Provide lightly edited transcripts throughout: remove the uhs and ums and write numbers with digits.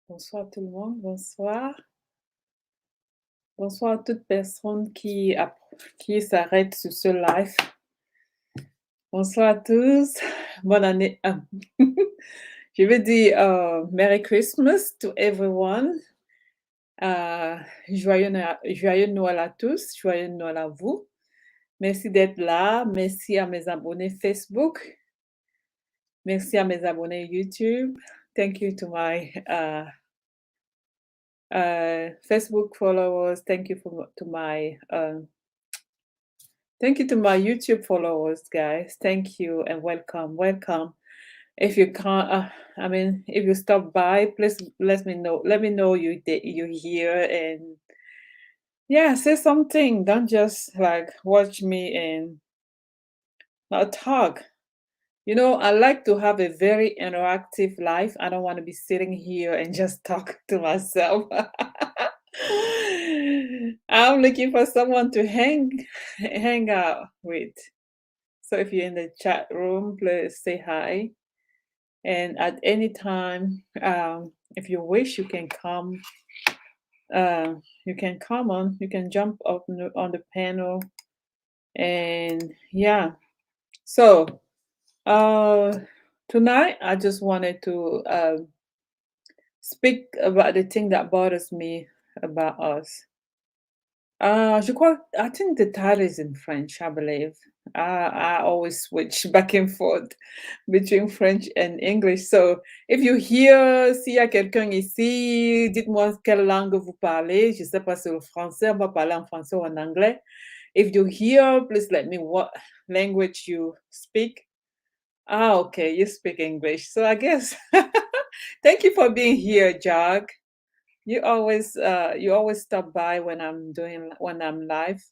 Bonsoir tout le monde, bonsoir. Bonsoir à toute personne qui s'arrête sur ce live. Bonsoir à tous. Bonne année. Je veux dire Merry Christmas to everyone. Euh, joyeux Noël à tous, joyeux Noël à vous. Merci d'être là. Merci à mes abonnés Facebook. Merci à mes abonnés YouTube. Thank you to my Facebook followers. Thank you thank you to my YouTube followers, guys. Thank you and welcome, welcome. If you can't, if you stop by, please let me know. Let me know you're here, and yeah, say something. Don't just like watch me and not talk. You know, I like to have a very interactive life. I don't want to be sitting here and just talk to myself. I'm looking for someone to hang out with. So if you're in the chat room, please say hi. And at any time, if you wish, you can come. You can come on. You can jump up on the panel, and yeah. So tonight, I just wanted to speak about the thing that bothers me about us. I think the title is in French, I believe. I always switch back and forth between French and English. So, if you hear, s'il y a quelqu'un ici, dites-moi quelle langue vous parlez. Je sais pas si le français, on va parler en français ou en anglais. If you hear, please let me what language you speak. Ah, okay, you speak English. So I guess thank you for being here, Jog. You always stop by when I'm live.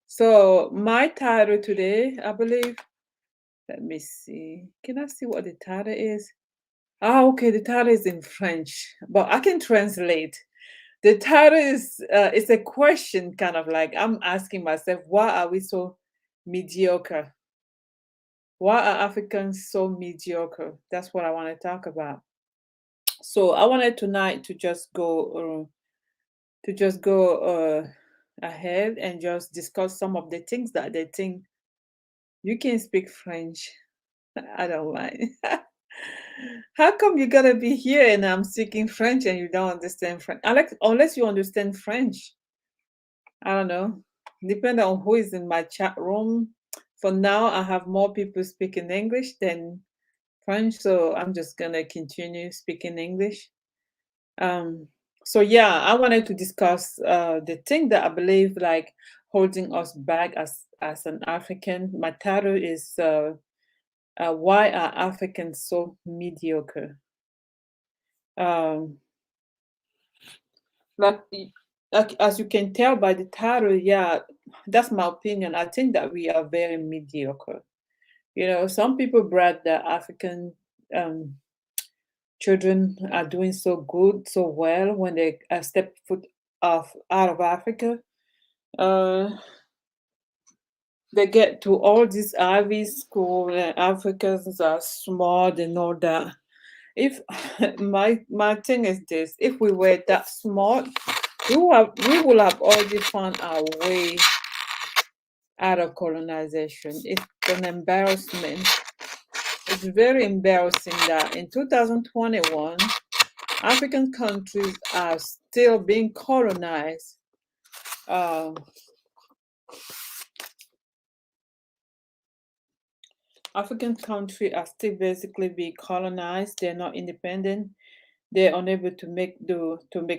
So my title today, I believe, let me see. Can I see what the title is? Ah, okay, the title is in French, but I can translate. The title is it's a question, kind of like I'm asking myself, why are we so mediocre? Why are Africans so mediocre? That's what I want to talk about. So I wanted tonight to just go ahead and just discuss some of the things that they think. You can speak French. I don't mind. How come you gotta be here and I'm speaking French and you don't understand French? Unless you understand French. I don't know. Depending on who is in my chat room. For now, I have more people speaking English than French, so I'm just gonna continue speaking English. Um, so yeah, I wanted to discuss the thing that I believe like holding us back as an African. My title is "Why Are Africans So Mediocre?" Um, like, like as you can tell by the title, yeah, that's my opinion. I think that we are very mediocre. You know, some people brag that African um, children are doing so good, so well when they step foot out of Africa. Uh, they get to all these Ivy school, and Africans are smart and all that. If my thing is this, if we were that smart, we will have already found our way out of colonization. It's an embarrassment. It's very embarrassing that in 2021, African countries are still being colonized. Uh, African countries are still basically being colonized. They're not independent. They're unable to make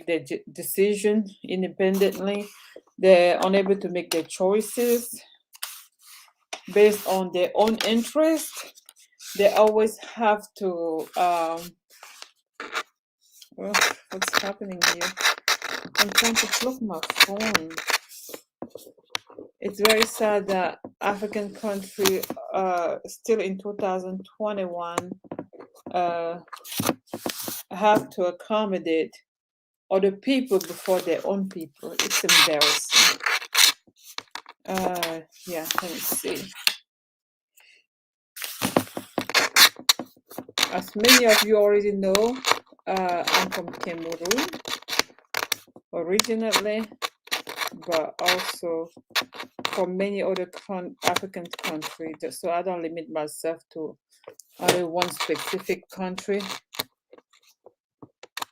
their decision independently. They're unable to make their choices based on their own interest. They always have to. Well, what's happening here? I'm trying to plug my phone. It's very sad that African country still in 2021 have to accommodate other people before their own people. It's embarrassing. Yeah, let me see. As many of you already know, I'm from Cameroon originally, but also from many other African countries. So I don't limit myself to only one specific country.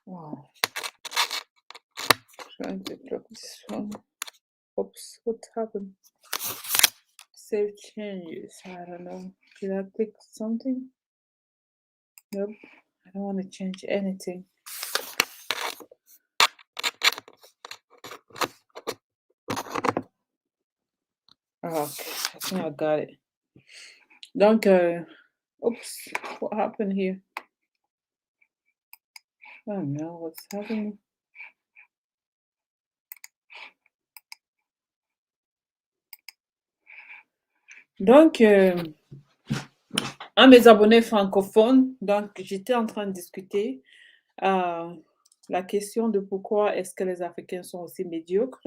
Wow, trying to drop this one. Oops, what happened? Save changes. I don't know. Did I click something? Nope. I don't want to change anything. Okay, I think I got it. Donc, oops, what happened here? Oh no, what's happening? Donc, à mes abonnés francophones, donc j'étais en train de discuter la question de pourquoi est-ce que les Africains sont aussi médiocres.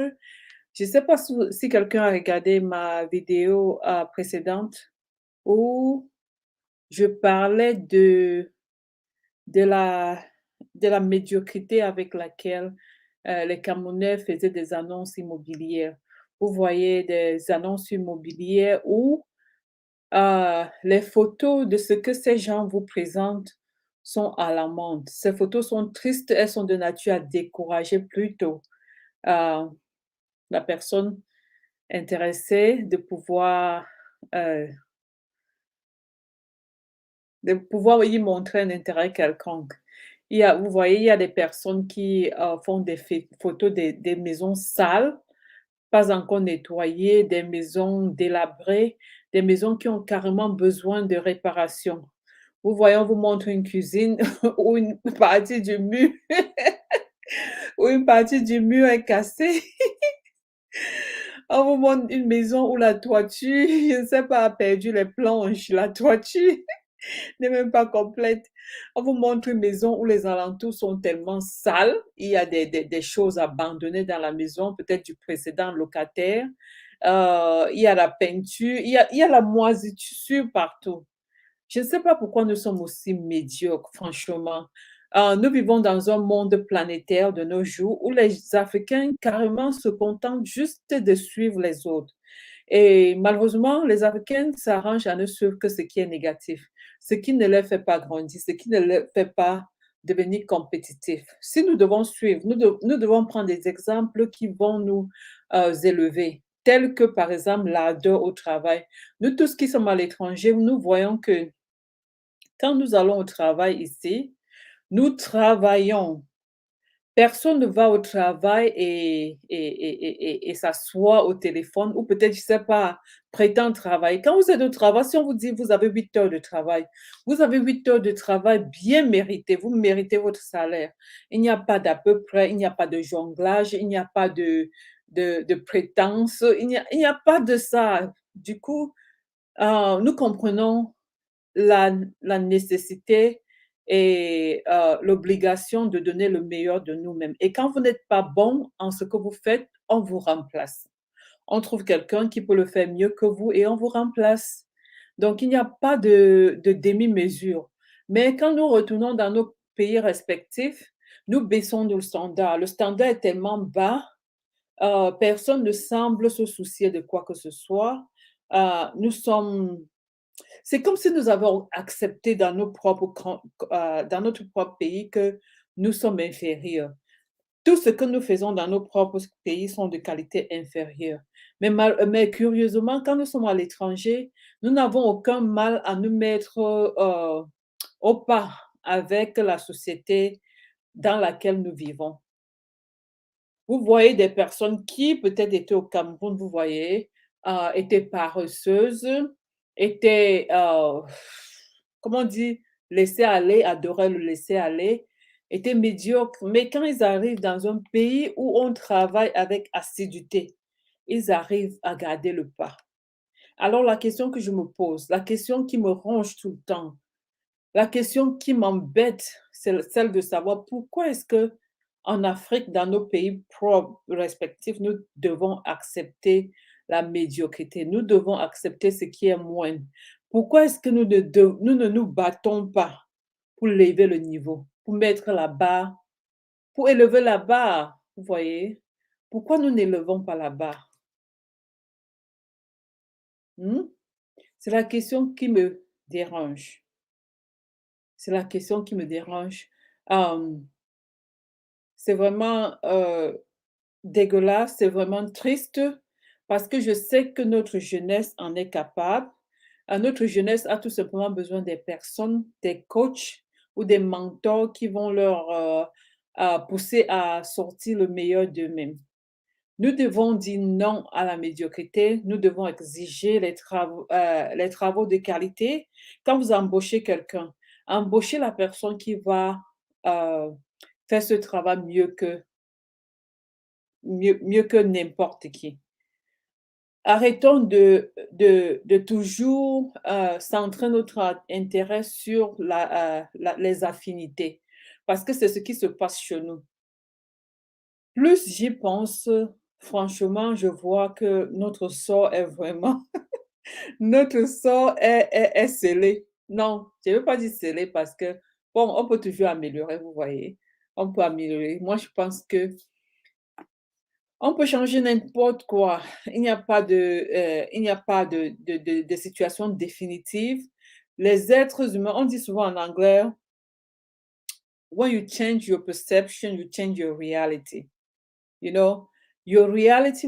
Je ne sais pas si quelqu'un a regardé ma vidéo précédente où je parlais de la, de la médiocrité avec laquelle les Camerounais faisaient des annonces immobilières. Vous voyez des annonces immobilières où les photos de ce que ces gens vous présentent sont alarmantes. Ces photos sont tristes, elles sont de nature à décourager plutôt la personne intéressée euh, de pouvoir y montrer un intérêt quelconque. Vous voyez, il y a des personnes qui font des photos des maisons sales, pas encore nettoyées, des maisons délabrées, des maisons qui ont carrément besoin de réparation. Vous voyez, on vous montre une cuisine ou une partie du mur ou une partie du mur est cassée. On vous montre une maison où la toiture, je ne sais pas, a perdu les planches, la toiture n'est même pas complète. On vous montre une maison où les alentours sont tellement sales, il y a des choses abandonnées dans la maison, peut-être du précédent locataire. Il y a la peinture, il y a la moisissure partout. Je ne sais pas pourquoi nous sommes aussi médiocres, franchement. Nous vivons dans un monde planétaire de nos jours où les Africains carrément se contentent juste de suivre les autres. Et malheureusement, les Africains s'arrangent à ne suivre que ce qui est négatif, ce qui ne les fait pas grandir, ce qui ne les fait pas devenir compétitifs. Si nous devons suivre, nous devons prendre des exemples qui vont nous élever, tels que par exemple l'ardeur au travail. Nous tous qui sommes à l'étranger, nous voyons que quand nous allons au travail ici, nous travaillons. Personne ne va au travail et s'assoit au téléphone ou peut-être, je ne sais pas, prétend travailler. Quand vous êtes au travail, si on vous dit vous avez 8 heures de travail, vous avez 8 heures de travail bien méritées, vous méritez votre salaire. Il n'y a pas d'à peu près, il n'y a pas de jonglage, il n'y a pas de prétense, il n'y a pas de ça. Du coup, nous comprenons la la nécessité et l'obligation de donner le meilleur de nous-mêmes. Et quand vous n'êtes pas bon en ce que vous faites, on vous remplace. On trouve quelqu'un qui peut le faire mieux que vous et on vous remplace. Donc, il n'y a pas de demi-mesure. Mais quand nous retournons dans nos pays respectifs, nous baissons nos standards. Le standard est tellement bas, personne ne semble se soucier de quoi que ce soit. Nous sommes C'est comme si nous avons accepté dans notre propre pays que nous sommes inférieurs. Tout ce que nous faisons dans nos propres pays sont de qualité inférieure. Mais curieusement, quand nous sommes à l'étranger, nous n'avons aucun mal à nous mettre au pas avec la société dans laquelle nous vivons. Vous voyez des personnes qui peut-être étaient au Cameroun, vous voyez, étaient paresseuses, étaient, comment on dit? Laisser aller, adoraient le laisser aller, étaient médiocres. Mais quand ils arrivent dans un pays où on travaille avec assiduité, ils arrivent à garder le pas. Alors la question que je me pose, la question qui me ronge tout le temps, la question qui m'embête, c'est celle de savoir pourquoi est-ce que en Afrique, dans nos pays propres respectifs, nous devons accepter la médiocrité. Nous devons accepter ce qui est moindre. Pourquoi est-ce que nous ne nous battons pas pour lever le niveau? pour mettre la barre, pour élever la barre, vous voyez? Pourquoi nous n'élevons pas la barre? Mmh? C'est la question qui me dérange. C'est la question qui me dérange. Hem, c'est vraiment, dégueulasse, c'est vraiment triste parce que je sais que notre jeunesse en est capable. Notre jeunesse a tout simplement besoin des personnes, des coachs ou des mentors qui vont leur, pousser à sortir le meilleur d'eux-mêmes. Nous devons dire non à la médiocrité, nous devons exiger les travaux de qualité. Quand vous embauchez quelqu'un, embauchez la personne qui va, heu, faire ce travail mieux que n'importe qui. Arrêtons de toujours, centrer notre intérêt sur les affinités, parce que c'est ce qui se passe chez nous. Plus j'y pense, franchement, je vois que notre sort est vraiment notre sort est scellé. Non, je ne veux pas dire scellé parce que, bon, on peut toujours améliorer, vous voyez? On peut améliorer. Moi, je pense que on peut changer n'importe quoi. Il n'y a pas de situation définitive. Les êtres humains, on dit souvent en anglais, when you change your perception, you change your reality. You know, your reality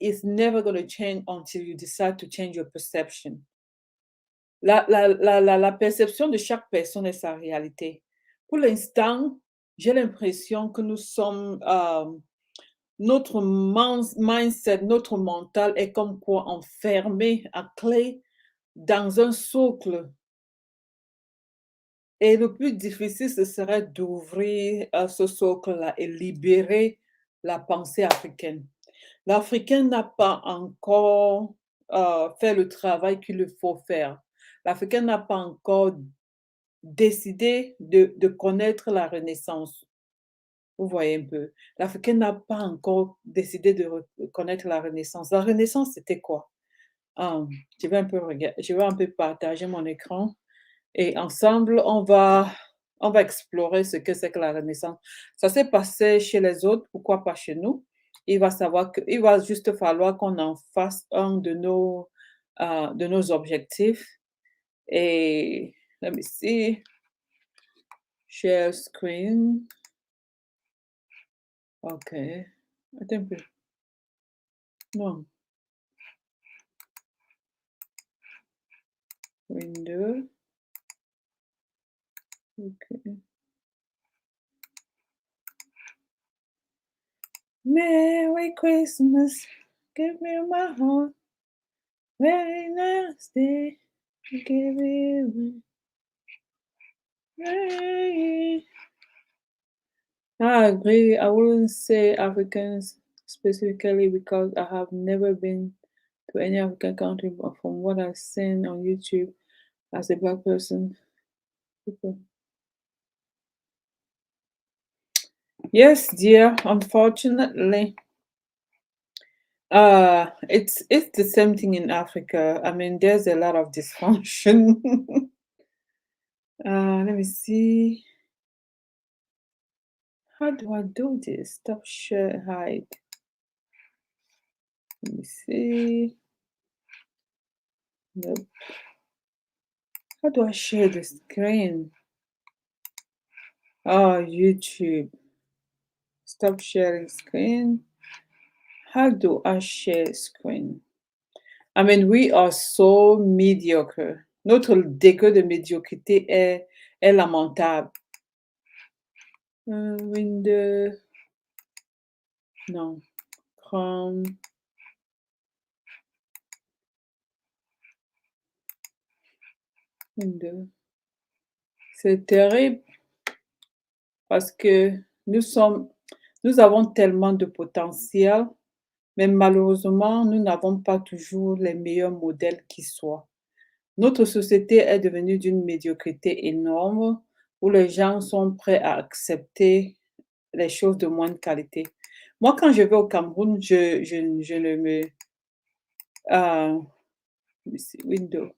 is never going to change until you decide to change your perception. La perception de chaque personne est sa réalité. Pour l'instant, j'ai l'impression que nous sommes, notre mindset, notre mental est comme quoi enfermé à clé dans un socle. Et le plus difficile, ce serait d'ouvrir ce socle-là et libérer la pensée africaine. L'Africain n'a pas encore fait le travail qu'il faut faire. L'Africain n'a pas encore décidé de connaître la Renaissance. Vous voyez un peu. L'Africain n'a pas encore décidé de connaître la Renaissance. La Renaissance, c'était quoi? Hum, je vais un peu partager mon écran et ensemble, on va explorer ce que c'est que la Renaissance. Ça s'est passé chez les autres, pourquoi pas chez nous? Il va juste falloir qu'on en fasse un de nos objectifs. Et let me see, share screen. OK. Attends un peu. Non, window. OK. Merry Christmas, give me my heart. Very nice day, give it away. I agree. I wouldn't say Africans specifically because I have never been to any African country, but from what I've seen on YouTube as a black person, people. Yes, dear, unfortunately. It's the same thing in Africa. I mean, there's a lot of dysfunction. Let me see. How do I do this? Stop share hide. Let me see. Nope. How do I share the screen? Oh, YouTube. Stop sharing screen. How do I share screen? I mean, we are so mediocre. Notre degré de médiocrité est lamentable. Window. Non. Chrome. Window. C'est terrible parce que nous avons tellement de potentiel, mais malheureusement, nous n'avons pas toujours les meilleurs modèles qui soient. Notre société est devenue d'une médiocrité énorme où les gens sont prêts à accepter les choses de moindre qualité. Moi, quand je vais au Cameroun, je ne me... let me see, window.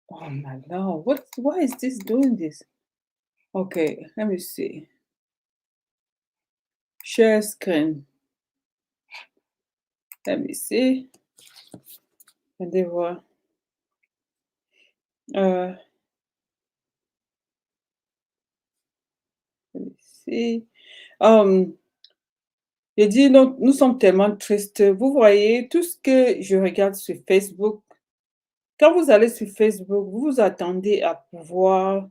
Oh my lord, why is this doing this? Okay, let me see. Share screen. Let me see. And they were uh let me see. Um, j'ai dit non, nous sommes tellement tristes. Vous voyez, tout ce que je regarde sur Facebook, quand vous allez sur Facebook, vous vous attendez à pouvoir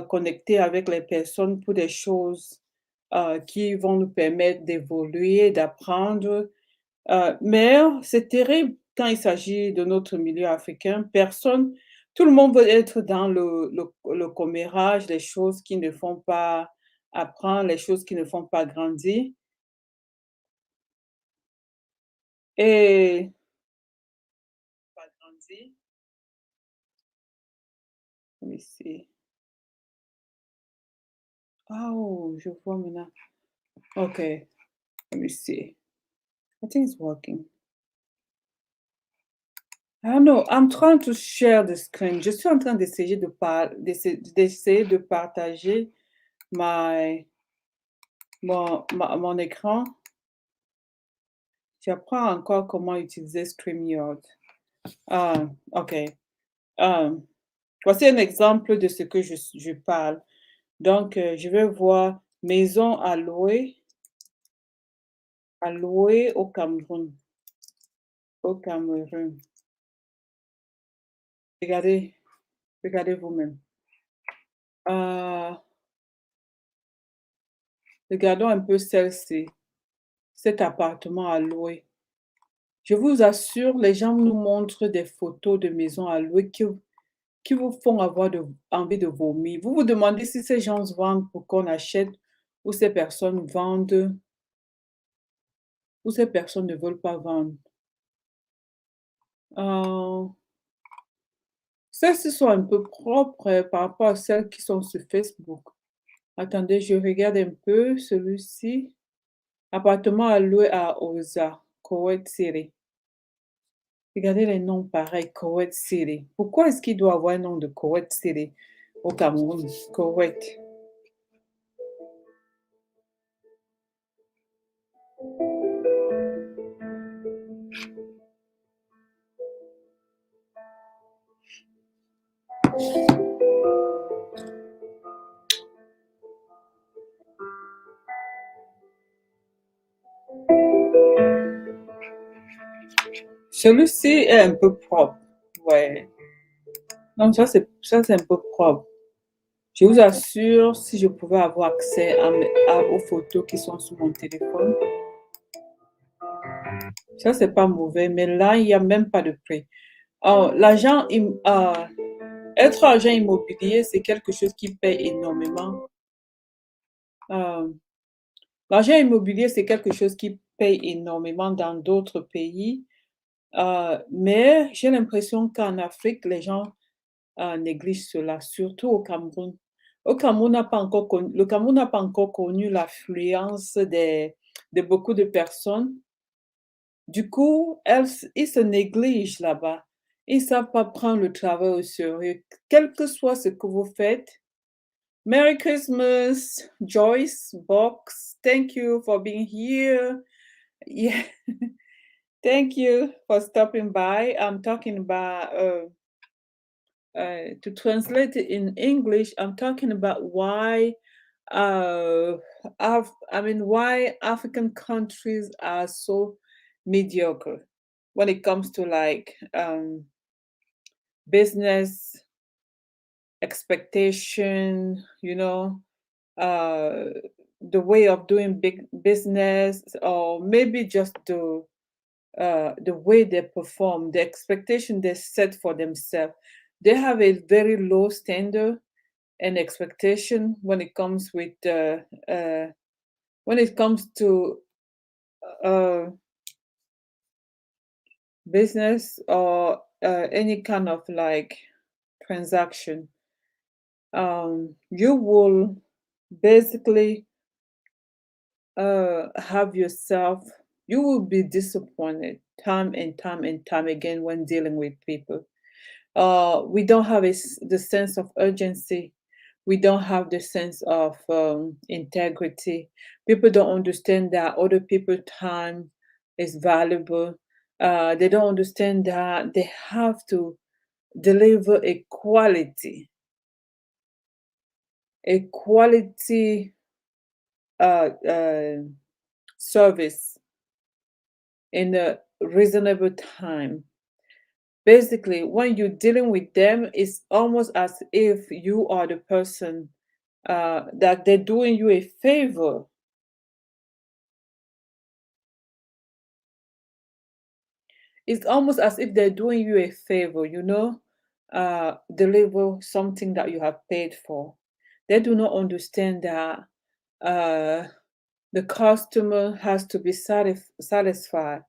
connecter avec les personnes pour des choses qui vont nous permettre d'évoluer, d'apprendre. Mais c'est terrible quand il s'agit de notre milieu africain. Personne, tout le monde veut être dans le commérage, les choses qui ne font pas apprendre, les choses qui ne font pas grandir. Et pas grandir. Let me see. Oh, je vois maintenant. Okay, let me see. I think it's working. I don't know. I'm trying to share the screen. Je suis en train d'essayer de partager my, mon écran. J'apprends encore comment utiliser StreamYard. Ah, OK. Um, Voici un exemple de ce que je parle. Donc, je vais voir maison à louer au Cameroun. Au Cameroun. Regardez, regardez vous-même. Euh, Regardons un peu celle-ci, cet appartement à louer. Je vous assure, les gens nous montrent des photos de maisons à louer qui vous font avoir envie de vomir. Vous vous demandez si ces gens se vendent pour qu'on achète ou ces personnes vendent ou ces personnes ne veulent pas vendre. Euh, Celles-ci sont un peu propres par rapport à celles qui sont sur Facebook. Attendez, je regarde un peu celui-ci. Appartement à louer à Oza, Koweït City. Regardez les noms pareils, Koweït City. Pourquoi est-ce qu'il doit avoir un nom de Koweït City au Cameroun? Koweït. Celui-ci est un peu propre. Ouais. Donc ça c'est un peu propre. Je vous assure, si je pouvais avoir accès aux photos qui sont sur mon téléphone, ça c'est pas mauvais, mais là, il n'y a même pas de prix. Oh, être agent immobilier, c'est quelque chose qui paye énormément. Euh, L'argent immobilier, c'est quelque chose qui paye énormément dans d'autres pays. Mais j'ai l'impression qu'en Afrique, les gens négligent cela, surtout au Cameroun. Le Cameroun n'a pas encore connu l'affluence de beaucoup de personnes. Du coup, ils se négligent là-bas. Ils ne savent pas prendre le travail au sérieux. Quel que soit ce que vous faites, Merry Christmas, Joyce, Box. Thank you for being here. Yeah, thank you for stopping by. I'm talking about, to translate it in English, I'm talking about why, uh, why African countries are so mediocre when it comes to like business expectation, uh, the way of doing big business, or maybe just the way they perform, the expectation they set for themselves. They have a very low standard and expectation when it comes to uh, business or any kind of like transaction. You will basically have yourself. You will be disappointed time and time and time again when dealing with people. We don't have the sense of urgency. We don't have the sense of integrity. People don't understand that other people's time is valuable. They don't understand that they have to deliver a quality uh, uh, service in a reasonable time. Basically, when you're dealing with them, it's almost as if you are the person that they're doing you a favor. It's almost as if they're doing you a favor, deliver something that you have paid for. They do not understand that uh, the customer has to be satisfied.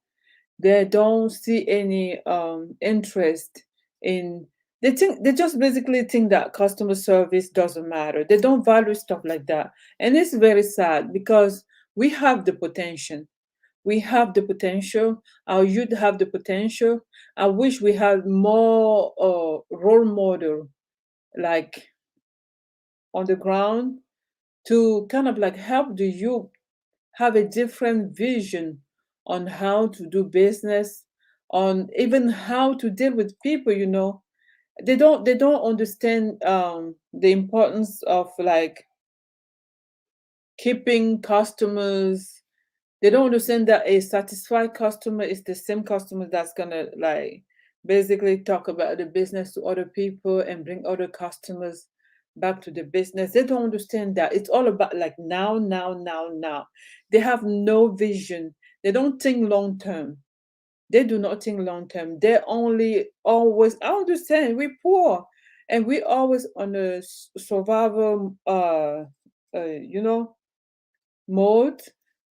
They don't see any interest in, they just basically think that customer service doesn't matter. They don't value stuff like that. And it's very sad because we have the potential. We have the potential. Our youth have the potential. I wish we had more role model like on the ground to kind of like help the youth have a different vision on how to do business, on even how to deal with people. They don't understand the importance of like keeping customers. They don't understand that a satisfied customer is the same customer that's gonna like basically talk about the business to other people and bring other customers back to the business. They don't understand that it's all about like now, now, now, now. They have no vision. They don't think long term. They do not think long term. They only always, I understand we're poor and we always on a survival you know mode.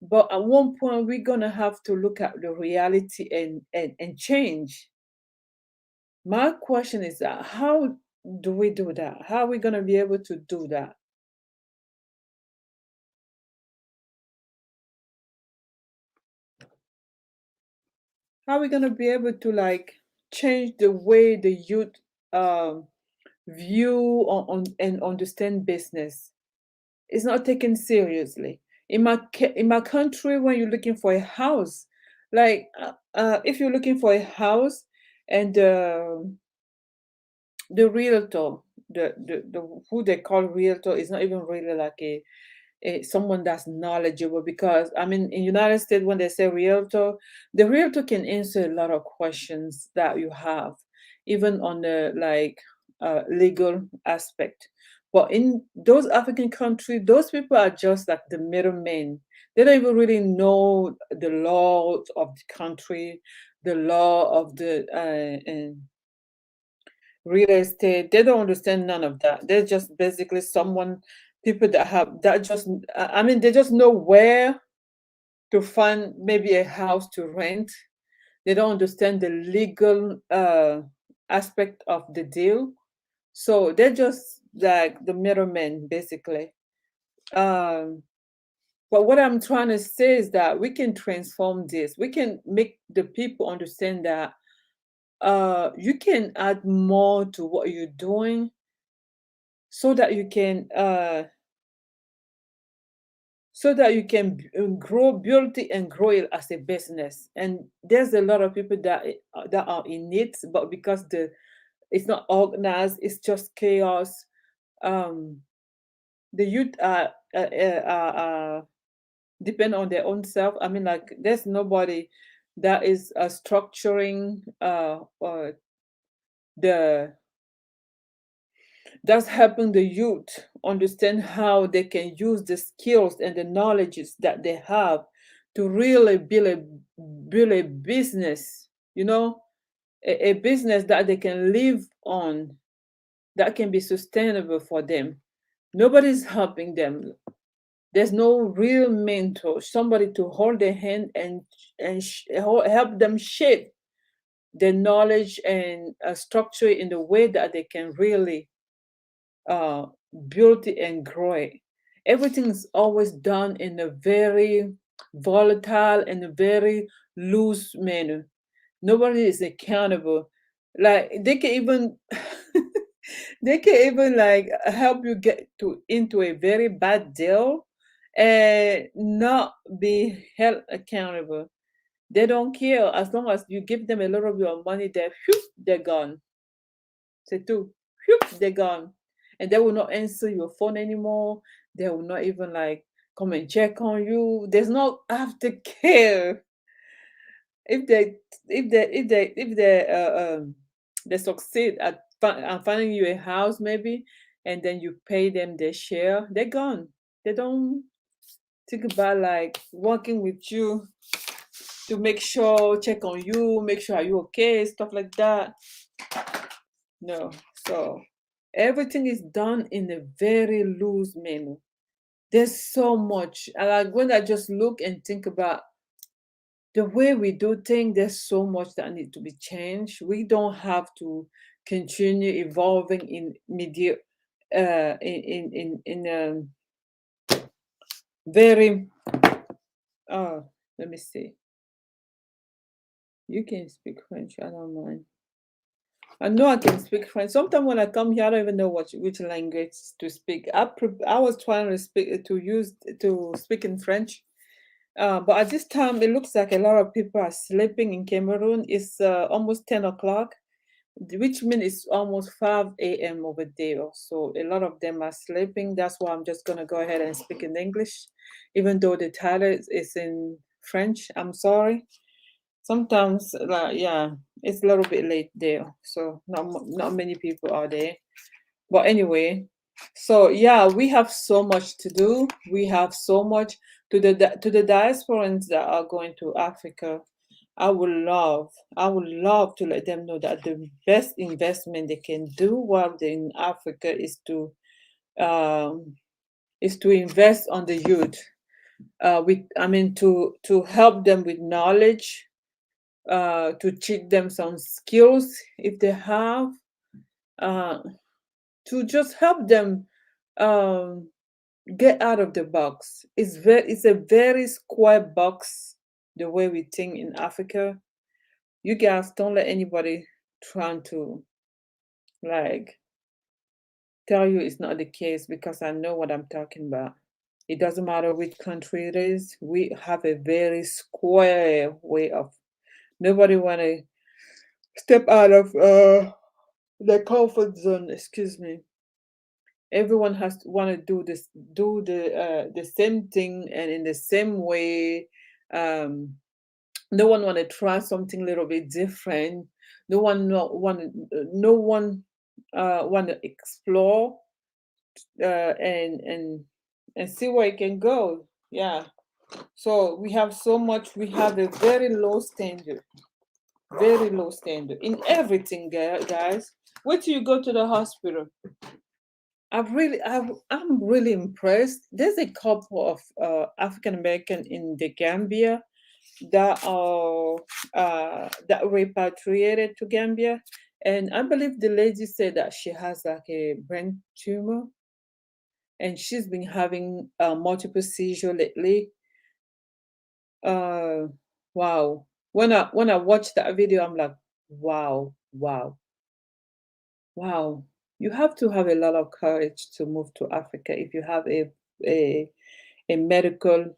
But at one point, we're gonna have to look at the reality and change. My question is that how do we do that? How are we gonna be able to do that? How are we gonna be able to like change the way the youth um, view and understand business? It's not taken seriously. In my country, when you're looking for a house, like if you're looking for a house and the realtor, the who they call realtor is not even really like a someone that's knowledgeable, because I mean in United States when they say realtor, the realtor can answer a lot of questions that you have, even on the like legal aspect. But in those African countries, those people are just like the middlemen. They don't even really know the law of the country, the law of the real estate. They don't understand none of that. They're just basically someone, people that have that just, I mean, they just know where to find maybe a house to rent. They don't understand the legal aspect of the deal. So they're just like the middlemen, basically. Um, but what I'm trying to say is that we can transform this. We can make the people understand that you can add more to what you're doing so that you can grow, build it and grow it as a business. And there's a lot of people that are in it, but because it's not organized, it's just chaos. um the youth are depend on their own self. I mean, like there's nobody that is structuring the that's helping the youth understand how they can use the skills and the knowledges that they have to really build a business, a business that they can live on, that can be sustainable for them. Nobody's helping them. There's no real mentor, somebody to hold their hand and help them shape the knowledge and structure it in the way that they can really uh, build it and grow it. Everything is always done in a very volatile and a very loose manner. Nobody is accountable. Like they can even they can even like help you get to into a very bad deal and not be held accountable. They don't care as long as you give them a little bit of money, they're gone. C'est tout. They're gone. And they will not answer your phone anymore. They will not even like come and check on you. There's no aftercare. If they they succeed at finding you a house maybe, and then you pay them their share, they're gone. They don't think about like working with you to make sure, check on you, make sure are you okay, stuff like that. No. So everything is done in a very loose manner. There's so much. And like when I just look and think about the way we do things, there's so much that need to be changed. We don't have to continue evolving in media in very let me see. You can speak French, I don't mind. I know I can speak French. Sometimes when I come here, I don't even know which language to speak. I was trying to speak in French, but at this time it looks like a lot of people are sleeping in Cameroon. It's almost 10 o'clock, which means it's almost 5 a.m. over there. So a lot of them are sleeping. That's why I'm just gonna go ahead and speak in English, even though the title is in French. I'm sorry. Sometimes, like, yeah, it's a little bit late there, so not many people are there. But anyway, so yeah, we have so much to do. We have so much to the diasporans that are going to Africa. I would love to let them know that the best investment they can do while they're in Africa um, is to invest on the youth. With I mean to help them with knowledge, to teach them some skills if they have, uh, to just help them um, get out of the box. It's a very square box the way we think in Africa. You guys don't let anybody trying to like tell you it's not the case because I know what I'm talking about. It doesn't matter which country it is. We have a very square way of nobody want to step out of the comfort zone, excuse me. Everyone has to want to do the same thing and in the same way. um no one want to try something a little bit different. No one want to explore uh and and and see where it can go. Yeah, so we have so much. We have a very low standard in everything, guys. Wait till you go to the hospital. I'm really impressed. There's a couple of African American in the Gambia that repatriated to Gambia, and I believe the lady said that she has like a brain tumor, and she's been having multiple seizure lately. Uh, wow. When I watched that video, I'm like, wow, wow, wow. You have to have a lot of courage to move to Africa if you have a a medical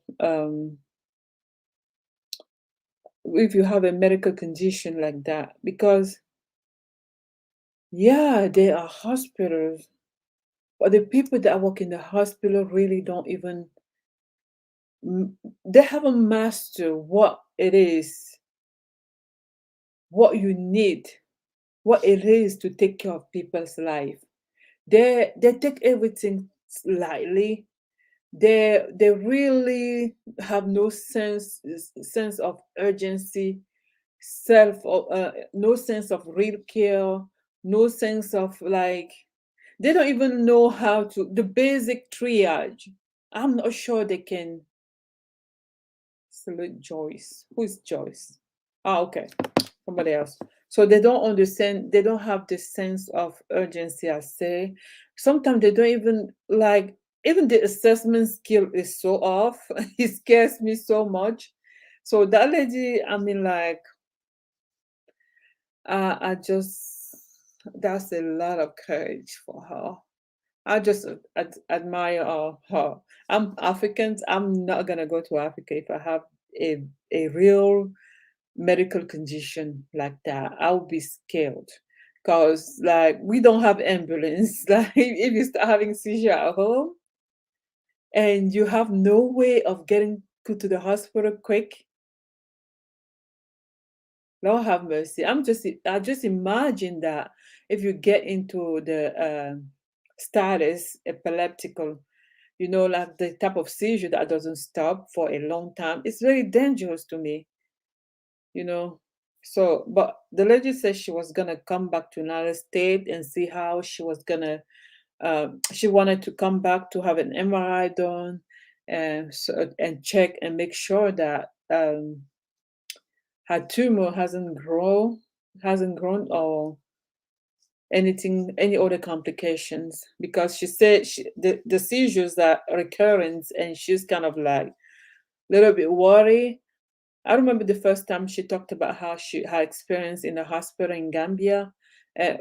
if you have a medical condition like that, because yeah, there are hospitals, but the people that work in the hospital really don't even they haven't mastered what it is, what you need, what it is to take care of people's life. They take everything lightly. They really have no sense of urgency, no sense of real care, no sense of like they don't even know how to the basic triage. I'm not sure they can salute Joyce. Who is Joyce? Ah, okay, somebody else. So they don't understand. They don't have the sense of urgency. I say sometimes they don't even like. Even the assessment skill is so off. It scares me so much. So that lady, I mean, like I just that's a lot of courage for her. I just admire her. I'm Africans. I'm not gonna go to Africa if I have a real medical condition like that. I'll be scared because like we don't have ambulance. Like if you start having seizure at home and you have no way of getting to the hospital quick, Lord have mercy. I just imagine that if you get into the status epileptical, like the type of seizure that doesn't stop for a long time, it's very dangerous to me, you know. So, but the lady said she was gonna come back to United States and see how she was gonna. She wanted to come back to have an MRI done, and check and make sure that her tumor hasn't grown or any other complications, because she said the seizures are recurrent and she's kind of like a little bit worried. I remember the first time she talked about how her experience in the hospital in Gambia.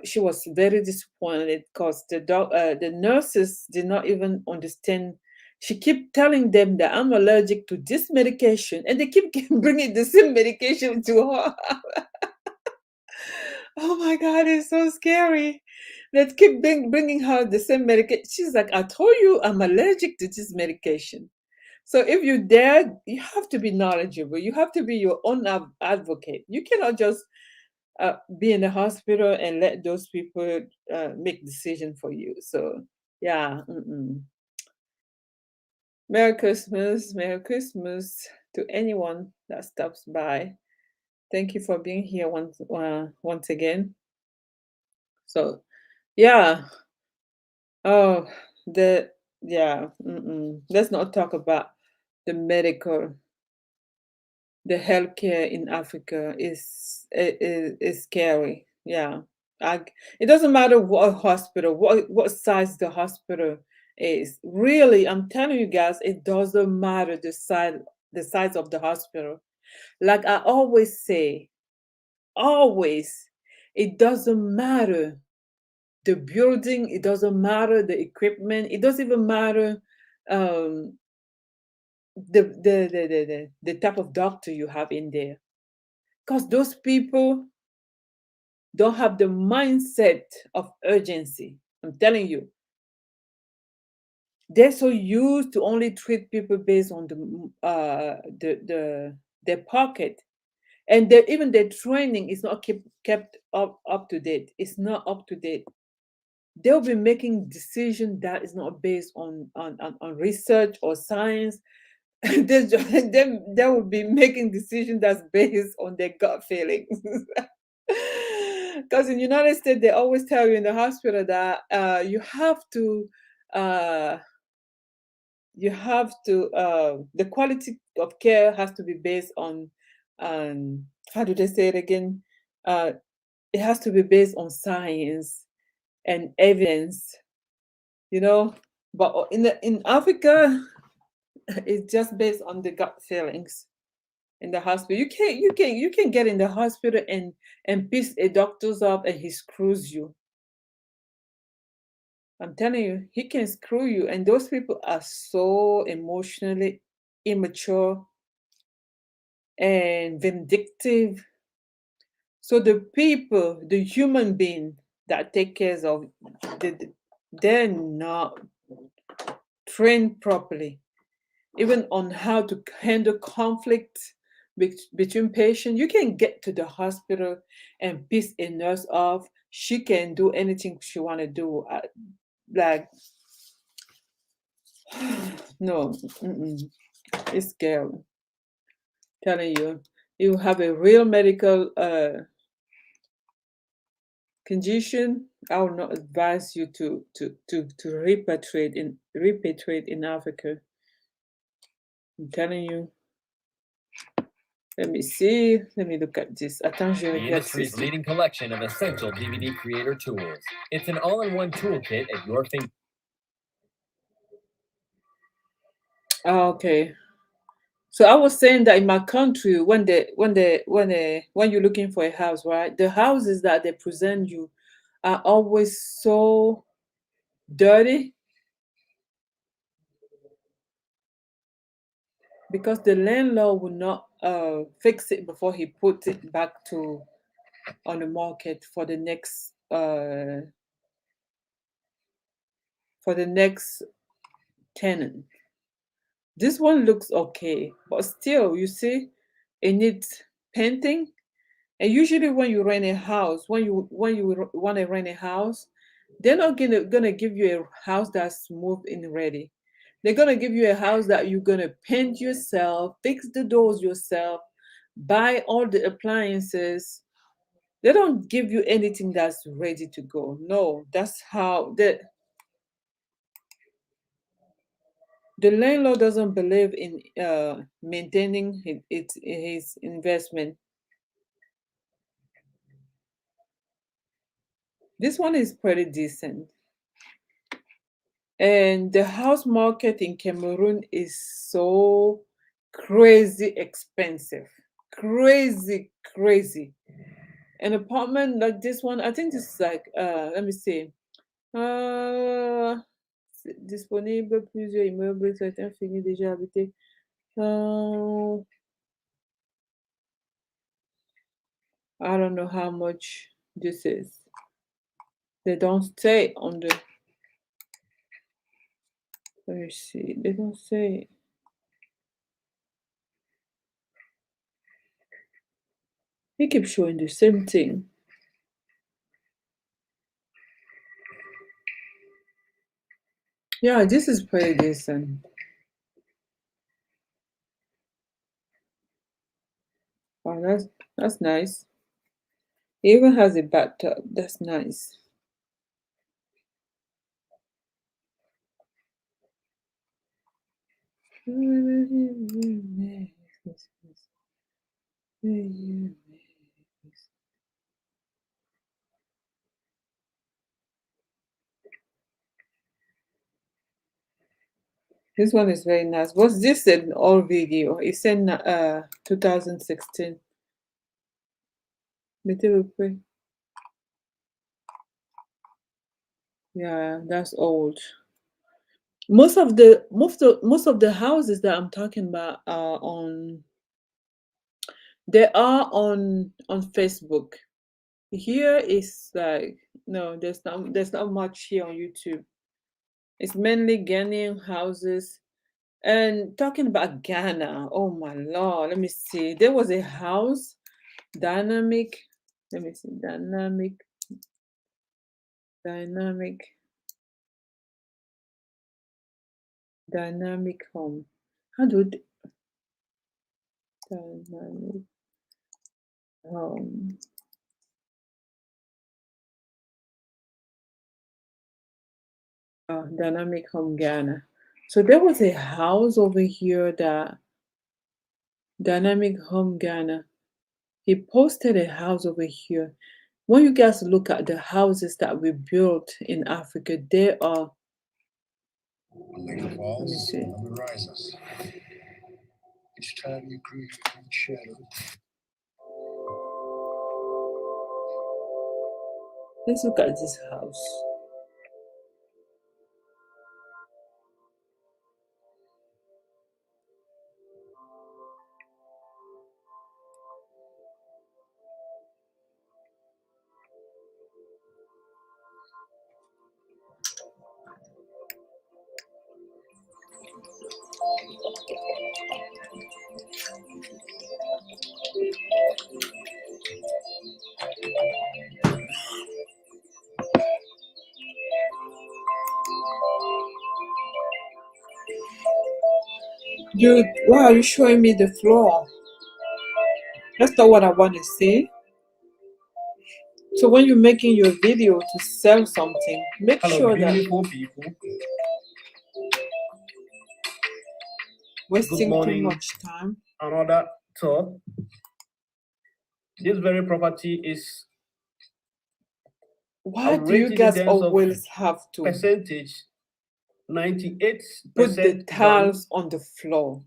She was very disappointed because the nurses did not even understand. She kept telling them that I'm allergic to this medication, and they keep bringing the same medication to her. Oh my God, it's so scary. Let's keep bringing her the same medication. She's like, I told you I'm allergic to this medication. So if you're there, you have to be knowledgeable. You have to be your own advocate. You cannot just be in the hospital and let those people make decision for you. So yeah, Merry Christmas to anyone that stops by. Thank you for being here once again. So yeah, oh the yeah, let's not talk about the medical the healthcare in Africa is scary. Yeah, I, it doesn't matter what hospital, what size the hospital is. Really, I'm telling you guys, it doesn't matter the size of the hospital. Like I always say, always, it doesn't matter the building, it doesn't matter the equipment, it doesn't even matter um, the type of doctor you have in there, because those people don't have the mindset of urgency. I'm telling you, they're so used to only treat people based on their pocket, and even their training is not kept up to date. It's not up to date. They'll be making decision that is not based on research or science. They will be making decisions that's based on their gut feelings. Because in United States, they always tell you in the hospital that uh, the quality of care has to be based on how do they say it again? Uh, it has to be based on science and evidence, you know. But in Africa, it's just based on the gut feelings. In the hospital, you can get in the hospital and piss a doctor's up and he screws you. I'm telling you, he can screw you. And those people are so emotionally immature and vindictive. So the human being that take care of, they're not trained properly, even on how to handle conflict between patients. You can get to the hospital and piss a nurse off. She can do anything she want to do. Like, no, it's scary. Telling you, you have a real medical condition. I will not advise you to repatriate in Africa. I'm telling you. Let me see. Let me look at this. Attends, je The regarde industry's ceci. leading collection of essential DVD creator tools. It's an all-in-one toolkit at your Ah, okay. So I was saying that in my country, when you're looking for a house, right? The houses that they present you are always so dirty because the landlord will not fix it before he puts it back to on the market for the next tenant. This one looks okay, but still, you see, it needs painting. And usually, when you rent a house, when you want to rent a house, they're not gonna give you a house that's smooth and ready. They're gonna give you a house that you're gonna paint yourself, fix the doors yourself, buy all the appliances. They don't give you anything that's ready to go. No, that's how the landlord doesn't believe in maintaining his investment. This one is pretty decent. And the house market in Cameroon is so crazy expensive. Crazy, crazy. An apartment like this one, I think this is like, let me see. Disponible plusieurs immeubles, certains finis déjà habités. I don't know how much this is. They don't say on the. Let me see. They don't say. They keep showing the same thing. Yeah, this is pretty decent. Wow, that's nice. It even has a bathtub. That's nice. This one is very nice. Was this an old video? It's in 2016. Mettez-le près. Yeah, that's old. Most of the houses that I'm talking about are on Facebook. Here is like no, there's not much here on YouTube. It's mainly Ghanaian houses. And talking about Ghana, oh my lord, let me see. There was a house, dynamic. Let me see, dynamic home. How do dynamic home? Dynamic home Ghana. So there was a house over here that dynamic home Ghana. He posted a house over here. When you guys look at the houses that we built in Africa, they are. Like the walls on the rises. Each time you grieve in shadow. Let's look at this house. Dude, why are you showing me the floor? That's not what I want to see. So when you're making your video to sell something, make Hello, sure that beautiful people. wasting too morning. much time. Another tour. This very property is Why do you rated in guys terms of always have to percentage 98% put the done, tiles on the floor?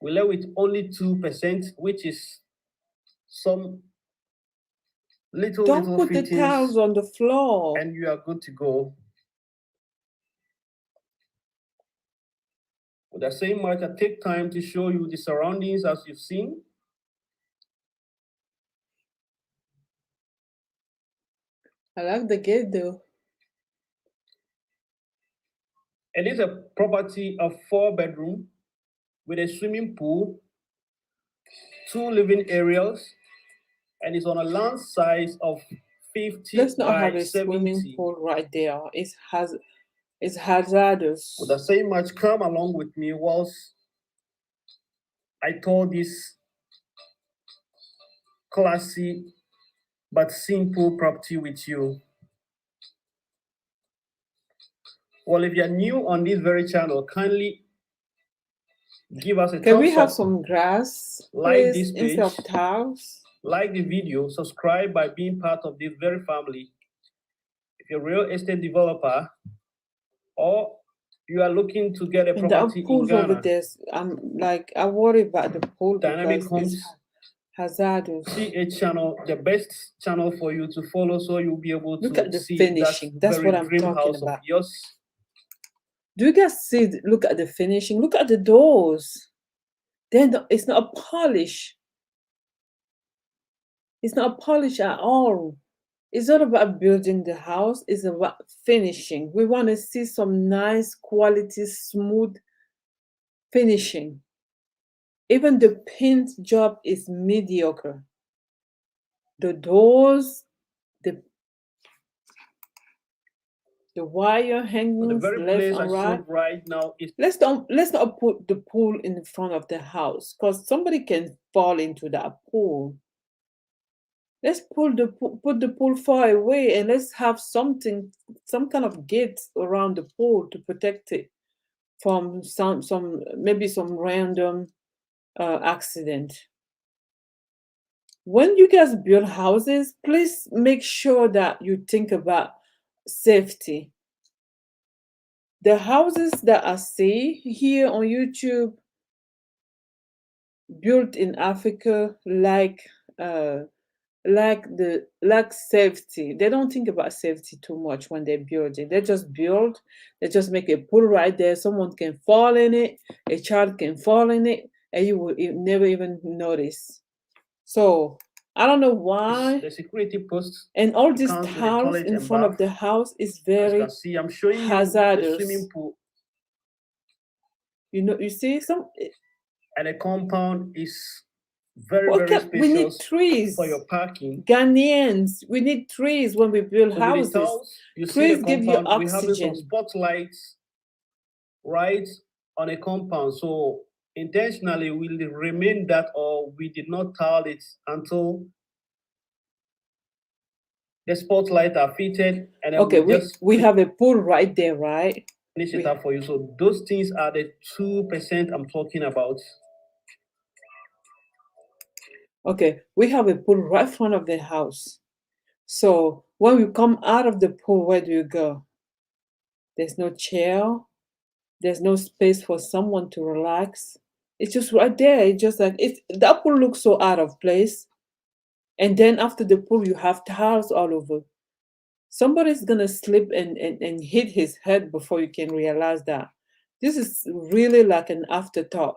we left with only 2%, which is some Don't little put the fittings, towels on the floor. and you are good to go. With the same much, I take time to show you the surroundings as you've seen. I like the gate though. It is a property of 4-bedroom with a swimming pool, 2 living areas, and it's on a land size of 50 Let's not by have a 70. swimming pool right there. It's hazardous. With the same much, come along with me whilst I tour this classy but simple property with you. Well, if you're new on this very channel, kindly give us a Can we thumbs have up, some grass, like please, this instead of page, towels? like the video, subscribe by being part of this very family. If you're a real estate developer or you are looking to get a And the property in pools over Ghana, there, I worry about the pool Dynamic because Homes it's hazardous. CH channel, the best channel for you to follow, so you'll be able Look to at the see finishing. that That's very what I'm dream talking house about. of yours. Do you guys see? Look at the finishing. Look at the doors. It's not a polish. It's not a polish at all. It's not about building the house. It's about finishing. We want to see some nice quality, smooth finishing. Even the paint job is mediocre. The doors, the wire The hangings very left place I and right. showed right now is Let's not put the pool in front of the house because somebody can fall into that pool. Let's put the pool far away and let's have some kind of gate around the pool to protect it from maybe some random accident. When you guys build houses, please make sure that you think about safety. The houses that I see here on YouTube built in Africa like safety. They don't think about safety too much when they build it. They just build, they just make a pool right there. Someone can fall in it, a child can fall in it, and you will never even notice. So I don't know why. the security post. And all these comes with a tiles toilet in and front of bath. the house is As you very can see, I'm showing you the hazardous. swimming pool, You see and the compound is very spacious we need trees. for your parking. Ghanaians, we need trees when we build So with the houses. tiles, you see the Trees give you compound. We have some oxygen. spotlights right on a compound. So intentionally, we'll remain that, or we did not tile it until the spotlight are fitted, and then Okay, just we have a pool right there, right? finish it up for you. So those things are the 2% I'm talking about. Okay, we have a pool right in front of the house. So when we come out of the pool, where do you go? There's no chair. There's no space for someone to relax. It's just right there. It's just like that pool looks so out of place. And then after the pool, you have tiles all over. Somebody's gonna slip and hit his head before you can realize that. This is really like an afterthought.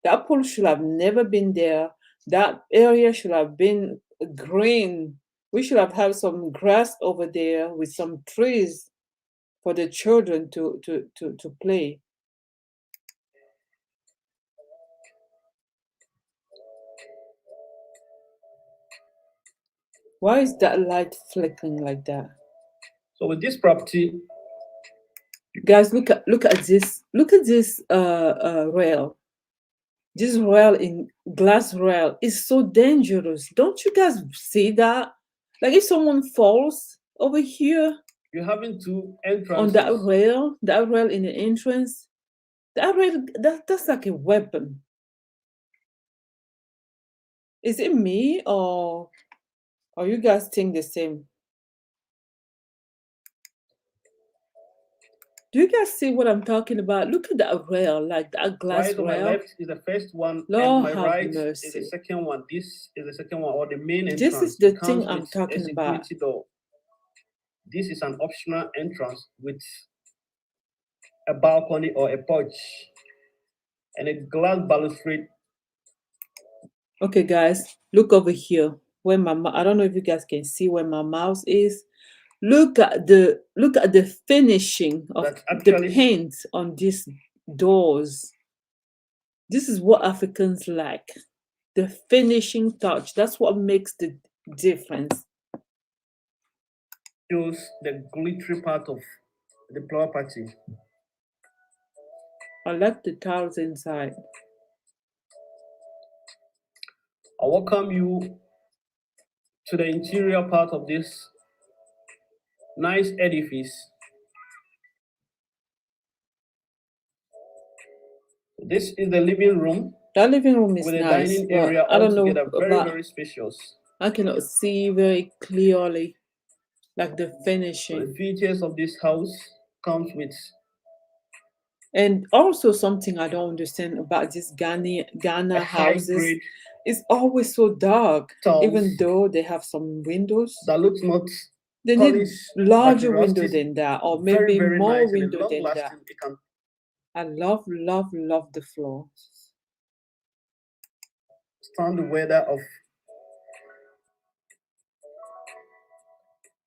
That pool should have never been there. That area should have been green. We should have had some grass over there with some trees for the children to play. Why is that light flickering like that? So with this property, Guys, look at this. Look at this rail. This rail in glass rail is so dangerous. Don't you guys see that? Like if someone falls over here you're having 2 entrances. on that rail in the entrance, that rail that's like a weapon. Is it me or you guys think the same? Do you guys see what I'm talking about? Look at that rail, like that glass Right on my rail. left is the first one, Lord and my have right is the mercy. second one. This is the second one, or the main entrance. This is the It comes thing I'm with a talking about. security door. This is an optional entrance with a balcony or a porch and a glass balustrade. Okay, guys, look over here. Where I don't know if you guys can see where my mouse is. Look at the finishing of That's the actually paint on these doors. This is what Africans like. The finishing touch. That's what makes the difference. shows the glittery part of the property. I like the tiles inside. I welcome you to the interior part of this nice edifice. This is the living room That living room is with a nice, dining but area I don't know altogether very, about. very spacious. I cannot see very clearly, like the So the finishing. features of this house comes with And also something I don't understand about these Ghana a high houses, grade it's always so dark, tiles even though they have some windows. that looks not They need polished, larger but window rusty, than that, or very, maybe very more nice and window long than that. lasting. It can I love the floor. stand the weather of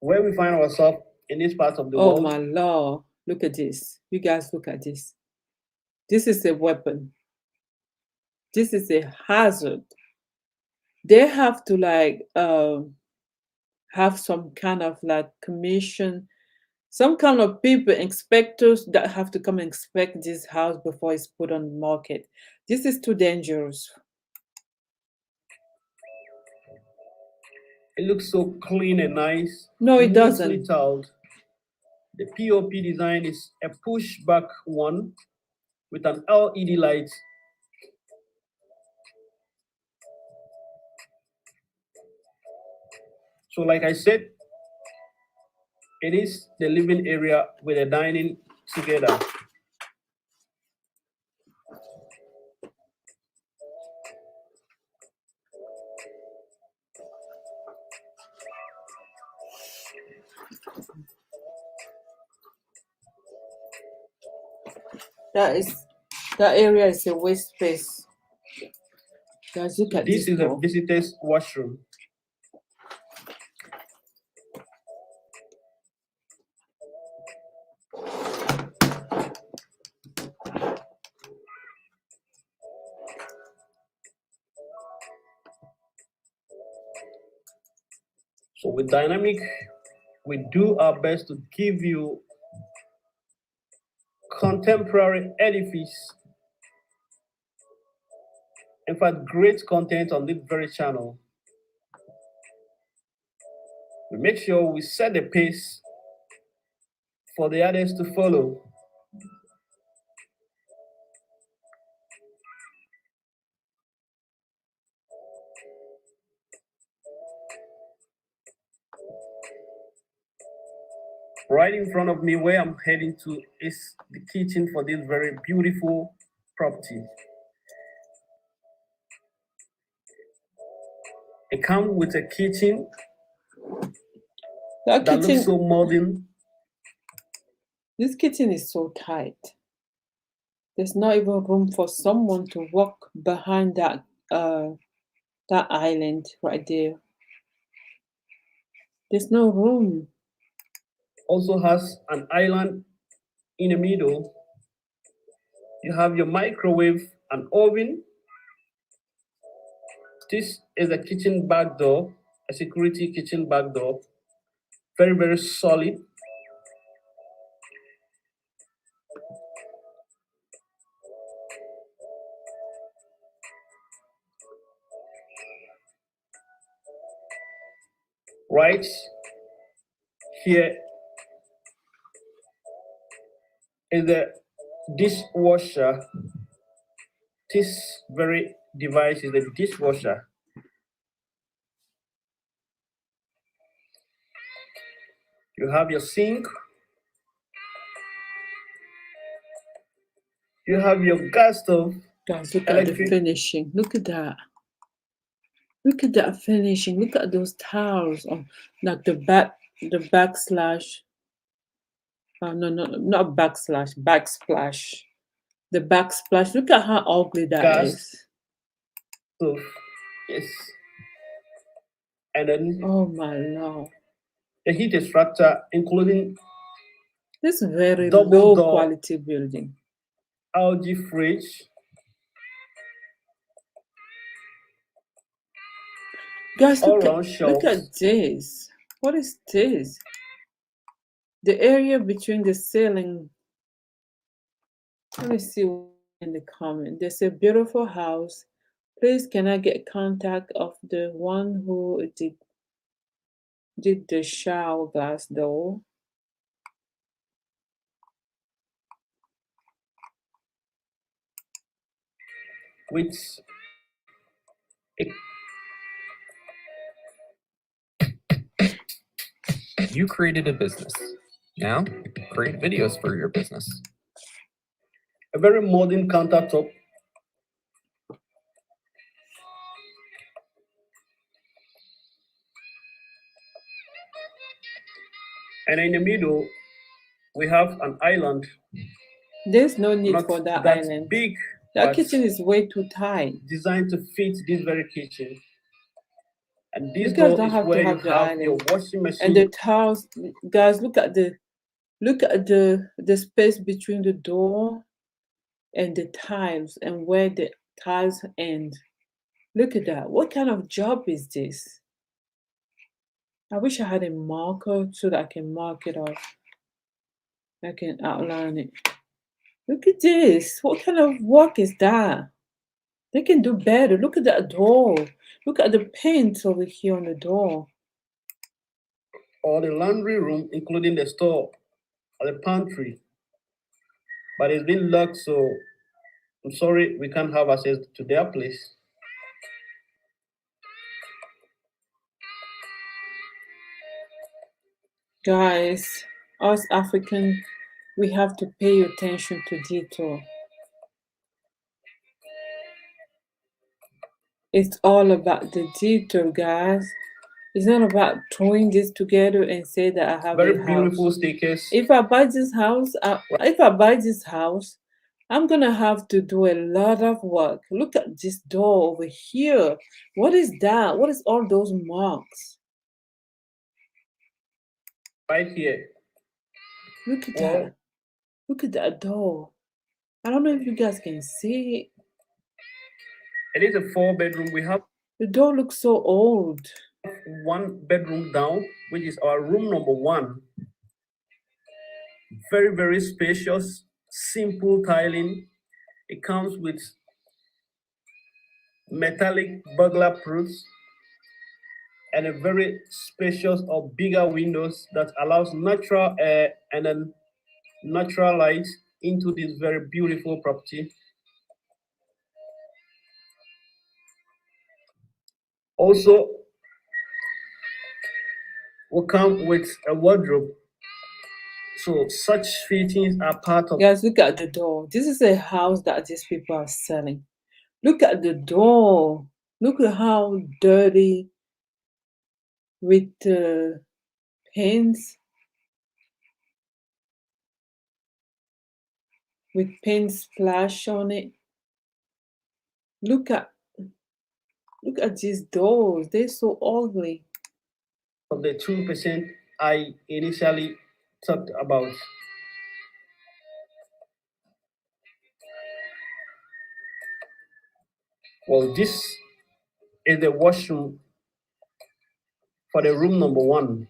where we find ourselves in this part of the Oh world. my Lord, look at this. You guys look at this. This is a weapon. This is a hazard. They have to like have some kind of like commission, some kind of people, inspectors that have to come and inspect this house before it's put on the market. This is too dangerous. It looks so clean and nice. No, it neatly doesn't. tiled. The POP design is a pushback one with an LED light. So like I said, it is the living area with the dining together. That area is a waste space. Guys, look So at this this is a door. visitor's washroom. So with Dynamic, we do our best to give you contemporary edifice. In fact, great content on this very channel. We make sure we set the pace for the others to follow. Right in front of me, where I'm heading to, is the kitchen for this very beautiful property. It comes with a kitchen That that looks kitchen, so modern. this kitchen is so tight. There's not even room for someone to walk behind that island right there. There's no room. Also has an island in the middle. You have your microwave and oven. This is a kitchen back door, a security kitchen back door. Very, very solid. Right here is the dishwasher. This very device is the dishwasher. You have your sink, You have your gas stove, Guys, look at the electric. finishing. Look at that. Look at that finishing. Look at those tiles on like the backslash. No, not backsplash. The backsplash. Look at how ugly that Gas. is. Stove. Yes. And then Oh my lord. the heat extractor, including This is very double low door quality building. LG fridge. Guys, All look round shelves. at this. What is this? The area between the ceiling. Let me see in the comment. There's a beautiful house. Please, can I get contact of the one who did the shower glass door? Which You created a business. Now, create videos for your business. a very modern countertop. And in the middle, we have an island. There's no need Not for that that island. big, That but kitchen is way too tight. designed to fit this very kitchen. And this You guys door don't is have to where you have the have your island. washing machine. And the tiles, guys, look at the space between the door and the tiles and where the tiles end. Look at that. What kind of job is this? I wish I had a marker so that I can mark it off. I can outline it. Look at this. What kind of work is that? They can do better. Look at that door. Look at the paint over here on the door. Or the laundry room, including the store or the pantry. But it's been locked, so I'm sorry we can't have access to their place. Guys, us African, we have to pay attention to detail. It's all about the detail, guys. It's not about throwing this together and say that I have Very a beautiful house. staircase. If I buy this house, I'm gonna have to do a lot of work. Look at this door over here. What is that? What is all those marks? Right here. Look at Well, that. Look at that door. I don't know if you guys can see it. it is a 4-bedroom. We have The door looks so old. 1 bedroom down, which is our room number 1. Very, very spacious, simple tiling. It comes with metallic burglar proofs and a very spacious or bigger windows that allows natural air and then natural light into this very beautiful property. Also, will come with a wardrobe. So such fittings are part of. Guys, look at the door. This is a house that these people are selling. Look at the door. Look at how dirty with paints. With paint splash on it. Look at these doors. They're so ugly. Of the 2% I initially talked about. Well, this is the washroom for the room number 1.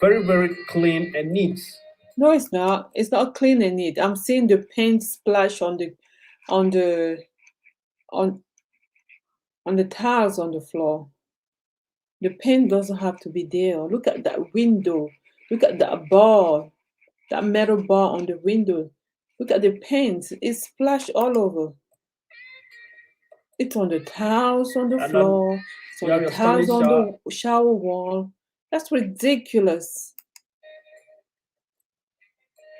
Very, very clean and neat. No, it's not. It's not clean and neat. I'm seeing the paint splash on the tiles on the floor. The paint doesn't have to be there. Look at that window. Look at that bar, that metal bar on the window. Look at the paint. It's splashed all over. It's on the tiles on the And floor. It's you on have the your tiles standing on the shower wall. That's ridiculous.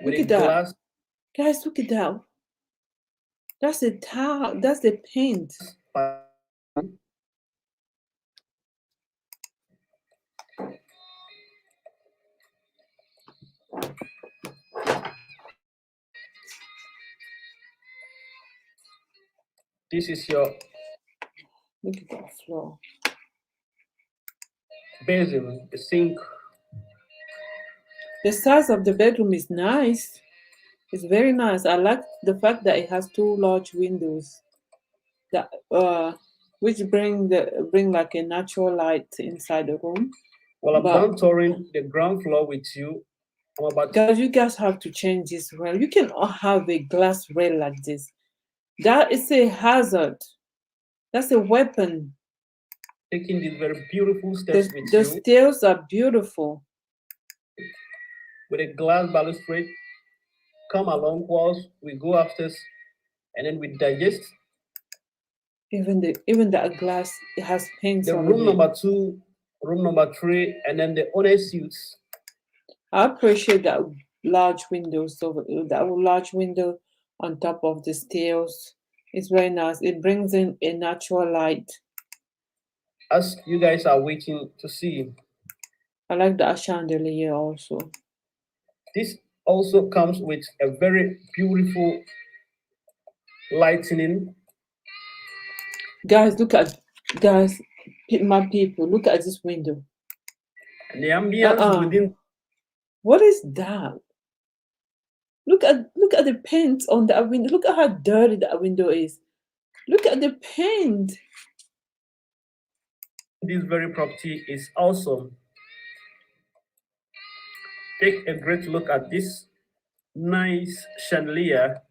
with Look a at that. glass. Guys, look at that. That's the tile. That's the paint. This is your Look at that floor. basin, the sink. The size of the bedroom is nice. It's very nice. I like the fact that it has two large windows that which bring like a natural light inside the room. Well, I'm But- done touring the ground floor with you. I'm about to Guys, you guys have to change this rail. You cannot have a glass rail like this. That is a hazard. That's a weapon. taking these very beautiful steps with The you stairs are beautiful. with a glass balustrade. Come along whilst we go upstairs and then we digest Even that glass, it has paint the on room it. number 2, room number 3, and then the owner suites. I appreciate that large windows over that large window on top of the stairs. It's very nice. It brings in a natural light. As you guys are waiting to see, I like the chandelier also. this also comes with a very beautiful lightning. Guys, my people, look at this window. And the ambience within What is that? Look at the paint on that window. Look at how dirty that window is. Look at the paint. this very property is awesome. Take a great look at this nice chandelier.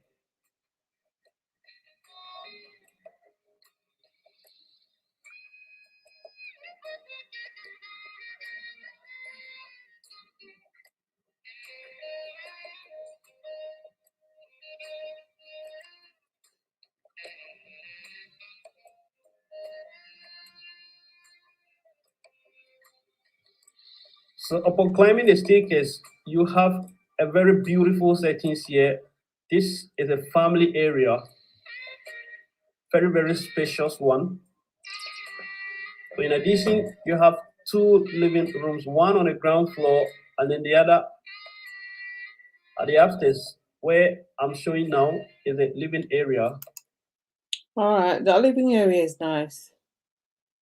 So upon climbing the staircase, you have a very beautiful settings here. This is a family area, very, very spacious one. So in addition, you have 2 living rooms, one on the ground floor and then the other at the upstairs, where I'm showing now is a living area. All right, the living area is nice.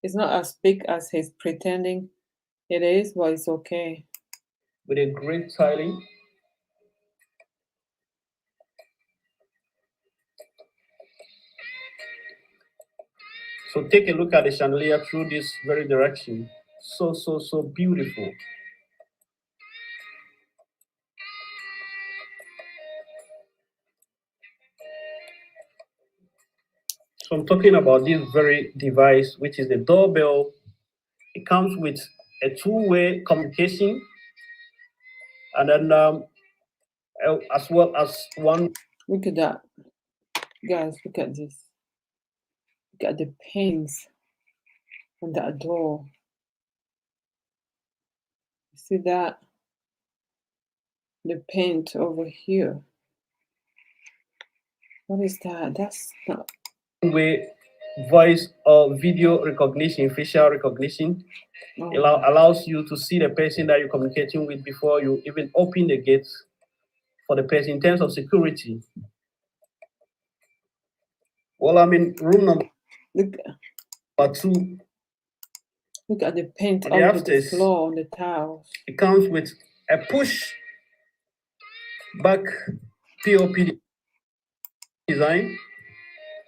It's not as big as he's pretending it is, but it's okay. With a great tiling. So take a look at the chandelier through this very direction. So beautiful. So I'm talking about this very device, which is the doorbell. It comes with a 2-way communication, and then as well as one. Look at that. Guys, look at this. Look at the paints on that door. You see that? The paint over here. What is that? That's not. Way voice or video recognition, facial recognition. Oh. It allows you to see the person that you're communicating with before you even open the gate for the person in terms of security. Well, I'm in room number Look 2. Look at the paint On the all over the upstairs. floor, on the tiles. It comes with a push back POP design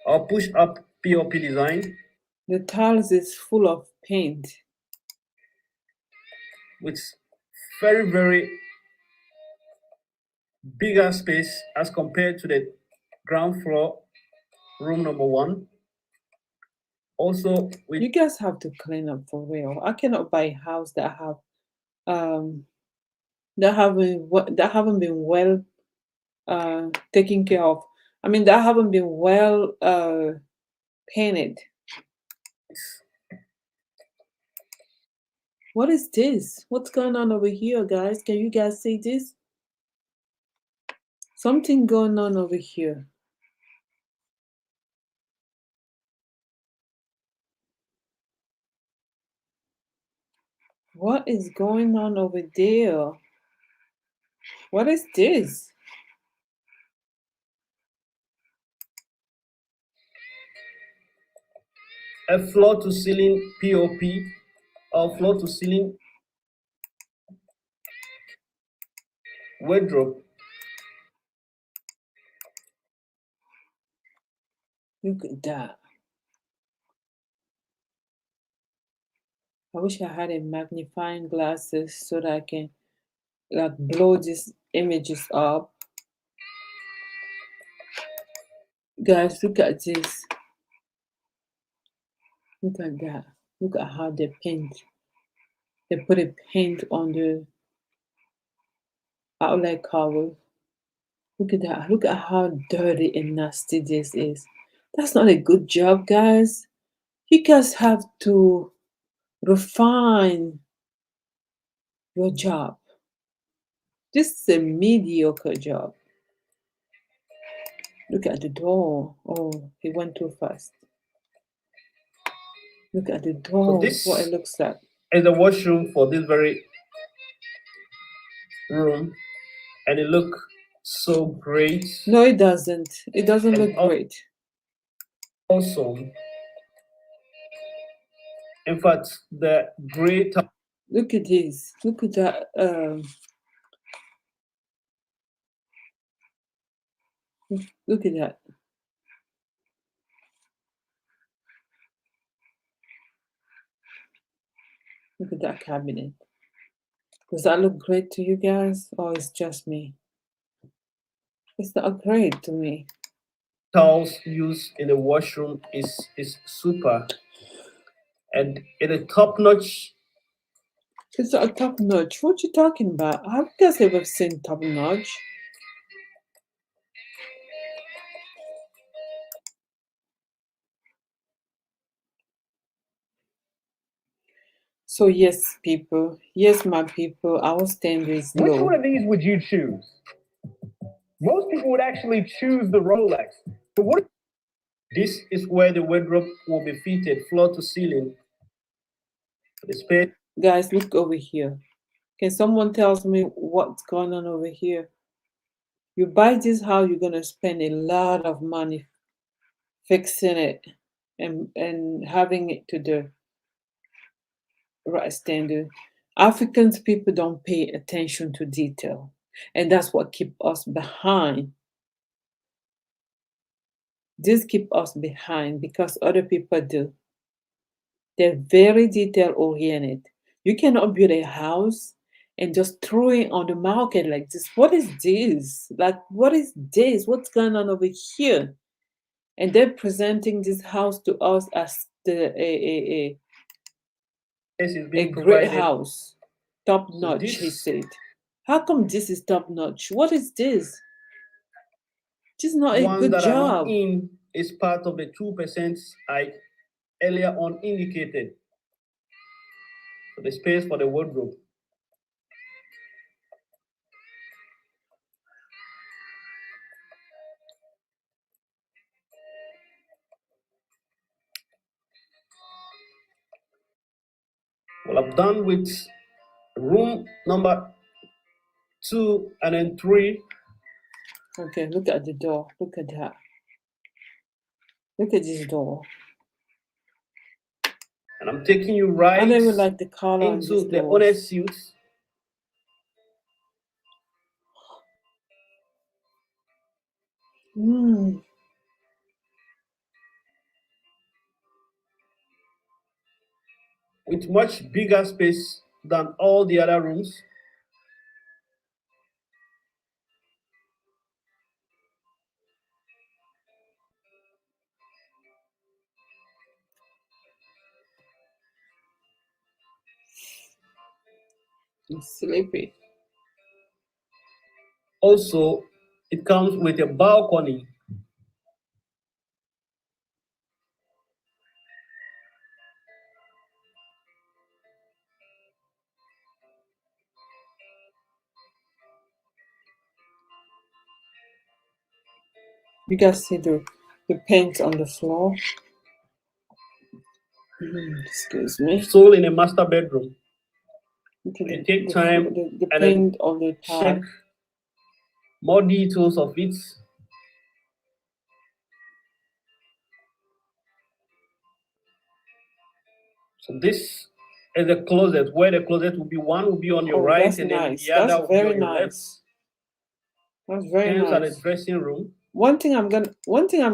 or push up POP design The tiles is full of paint. with very, very bigger space as compared to the ground floor room number 1. Also, with You guys have to clean up for real. I cannot buy a house that have that haven't been well taken care of. I mean, that haven't been well painted. What is this? What's going on over here, guys? Can you guys see this? Something going on over here. What is going on over there? What is this? A floor to ceiling POP or floor to ceiling wardrobe. Look at that. I wish I had a magnifying glasses so that I can like blow these images up. Guys, look at this. Look at that. Look at how they paint. They put a paint on the outlet cover. Look at that. Look at how dirty and nasty this is. That's not a good job, guys. You guys have to refine your job. This is a mediocre job. Look at the door. Oh, he went too fast. Look at the door. this what it looks like. is the washroom for this very room, and it look so great. No, it doesn't. It doesn't And look great. awesome. In fact, the gray Look at this. Look at that. Look at that. Look at that cabinet. Does that look great to you guys, or it's just me? It's not great to me. towels used in the washroom is super, and it is top notch. It's not top notch. What you talking about? Have you guys ever seen top notch? So yes, people. Yes, my people. Our standard is Which low. one of these would you choose? Most people would actually choose the Rolex. But what This is where the wardrobe will be fitted floor to ceiling. The space Guys, look over here. Can someone tells me what's going on over here? You buy this house, you're gonna spend a lot of money fixing it and having it to the right standard. Africans people don't pay attention to detail, and that's what keep us behind. This keep us behind because other people do. They're very detail oriented. You cannot build a house and just throw it on the market like this. What is this? Like, what is this? What's going on over here? And they're presenting this house to us as is a being great provided. house, top So notch. He this said, "How come this is top notch? What is this? This is not a one good that I'm job." not in is part of the 2% I earlier on indicated. So the space for the wardrobe. Well, I'm done with room number 2 and then 3. Okay, look at the door. Look at that. Look at this door. And I'm taking you I right don't even like the color on into this the door. honest suits. With much bigger space than all the other rooms. I'm sleepy. Also, it comes with a balcony. You guys see the paint on the floor. Excuse me. Still in a master bedroom. Okay, You take time the and paint then on the check top. more details of it. So this is the closet, where the closet will be. One will be on your Oh, right, that's and then nice. the other That's will be very on your left. nice. That's very Hence, at the nice. dressing room. One thing I'm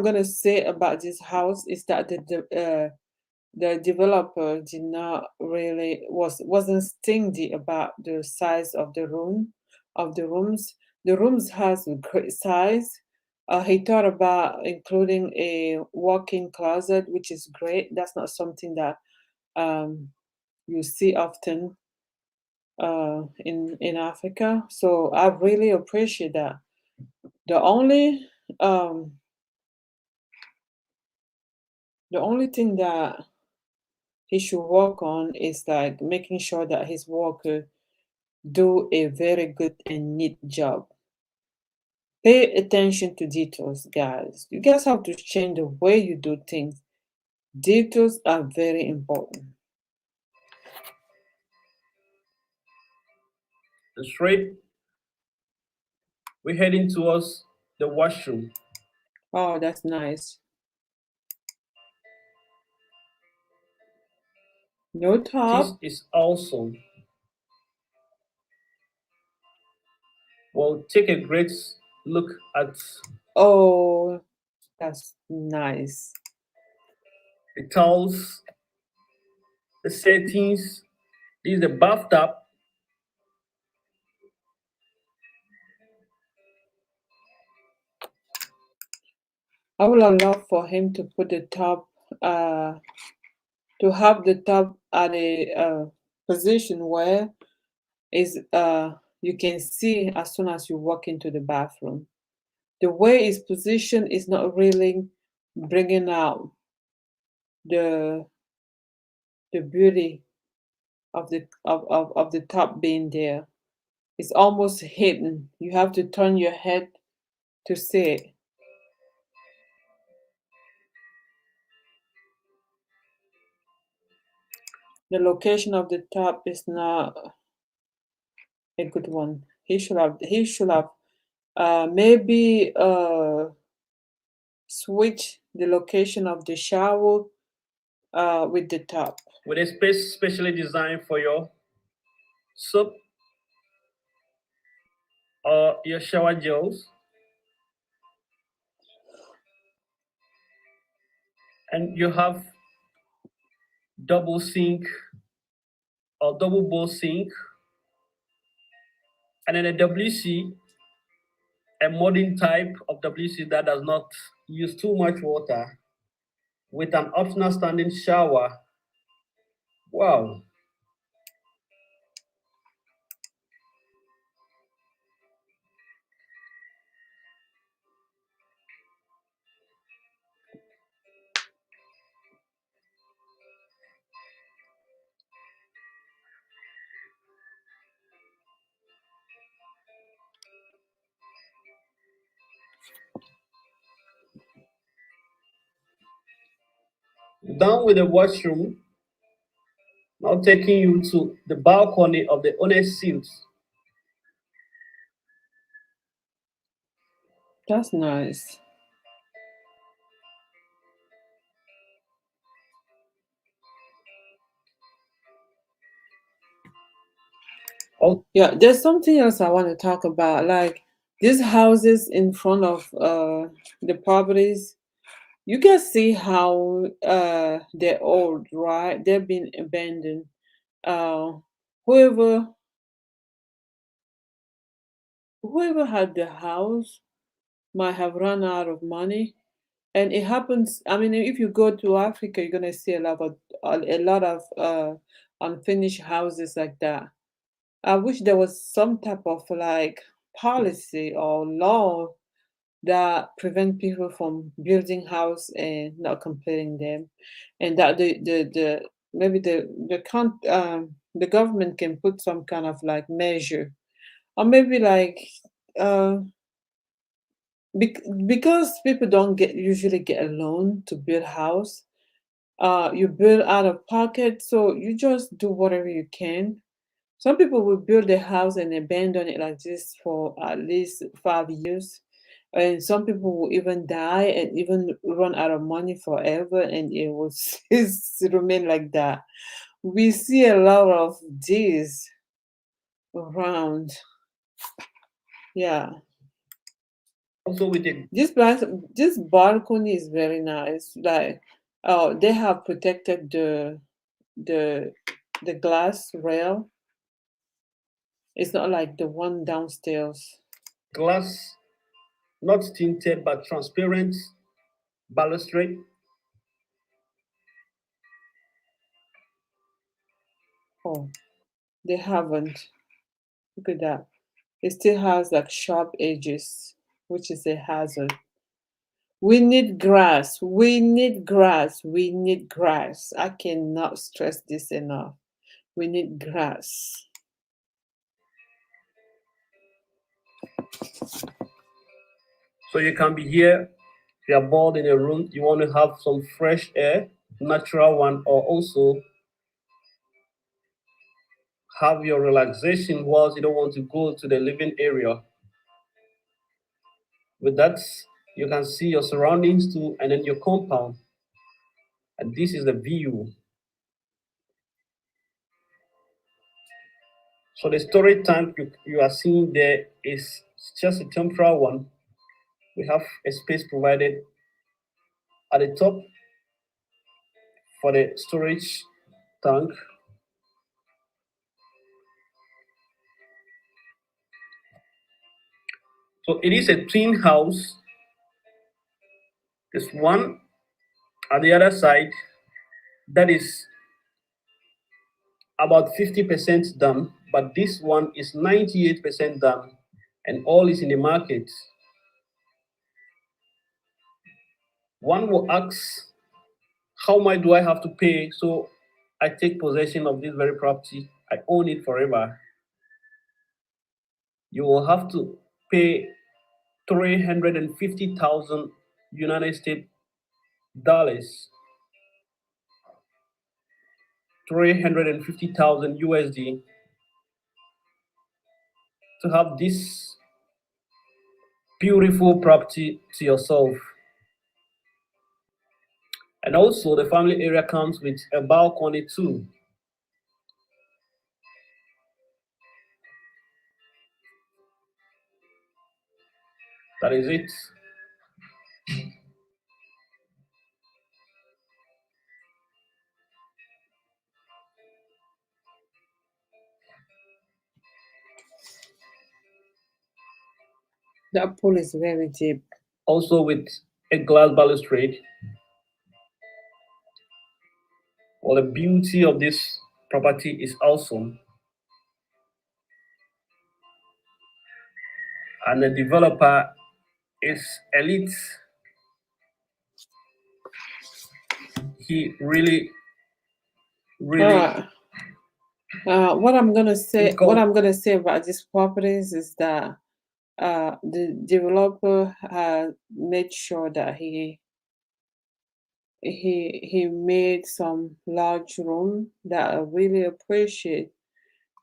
gonna say about this house is that the developer did not really wasn't stingy about the size of the rooms. The rooms has a great size. He thought about including a walk-in closet, which is great. That's not something that you see often in Africa. So I really appreciate that. The only um, thing that he should work on is like making sure that his worker do a very good and neat job. Pay attention to details, guys. You guys have to change the way you do things. Details are very important. Straight, we're heading towards the washroom. Oh, that's nice. No This top. is awesome. Well, take a great look at Oh, that's nice. the towels, the settings. This is the bathtub. I would have loved for him to put the top, to have the top at a position where is you can see as soon as you walk into the bathroom. The way it's positioned is not really bringing out the beauty of the top being there. It's almost hidden. You have to turn your head to see it. The location of the top is not a good one. He should have maybe switch the location of the shower with the top. With a space specially designed for your soap or your shower gels. And you have double sink or double bowl sink. And then a WC, a modern type of WC that does not use too much water, with an optional standing shower. Wow. Down with the washroom, now taking you to the balcony of the owner's suite. That's nice. Oh, Yeah, there's something else I want to talk about. Like these houses in front of the properties, you can see how they're old, right? They've been abandoned. Uh, whoever whoever had the house might have run out of money, and it happens. I mean, if you go to Africa, you're gonna see a lot of unfinished houses like that. I wish there was some type of like policy or law that prevent people from building house and not completing them, and that the maybe the government can put some kind of like measure, or maybe like uh because people don't usually get a loan to build house. You build out of pocket, so you just do whatever you can. Some people will build a house and abandon it like this for at least 5 years. And some people will even die and even run out of money forever, and it will remain like that. We see a lot of these around. Yeah. Also with the This balcony is very nice. Like, oh, they have protected the glass rail. It's not like the one downstairs. glass, not tinted but transparent balustrade. Oh, they haven't. Look at that. It still has like sharp edges, which is a hazard. We need grass. We need grass. We need grass. I cannot stress this enough. We need grass. So you can be here, if you're bored in a room, you want to have some fresh air, natural one, or also have your relaxation whilst you don't want to go to the living area. With that, you can see your surroundings too, and then your compound. And this is the view. So the storage tank you are seeing there is just a temporary one. We have a space provided at the top for the storage tank. So it is a twin house. There's one at the other side that is about 50% done, but this one is 98% done, and all is in the market. One will ask, how much do I have to pay so I take possession of this very property? I own it forever. You will have to pay 350,000 United States dollars, 350,000 USD to have this beautiful property to yourself. And also the family area comes with a balcony too. That is it. That pool is very deep. Also with a glass balustrade. Well, the beauty of this property is awesome. And the developer is elite. He really What I'm gonna say about these properties is that the developer made sure that he made some large room that I really appreciate,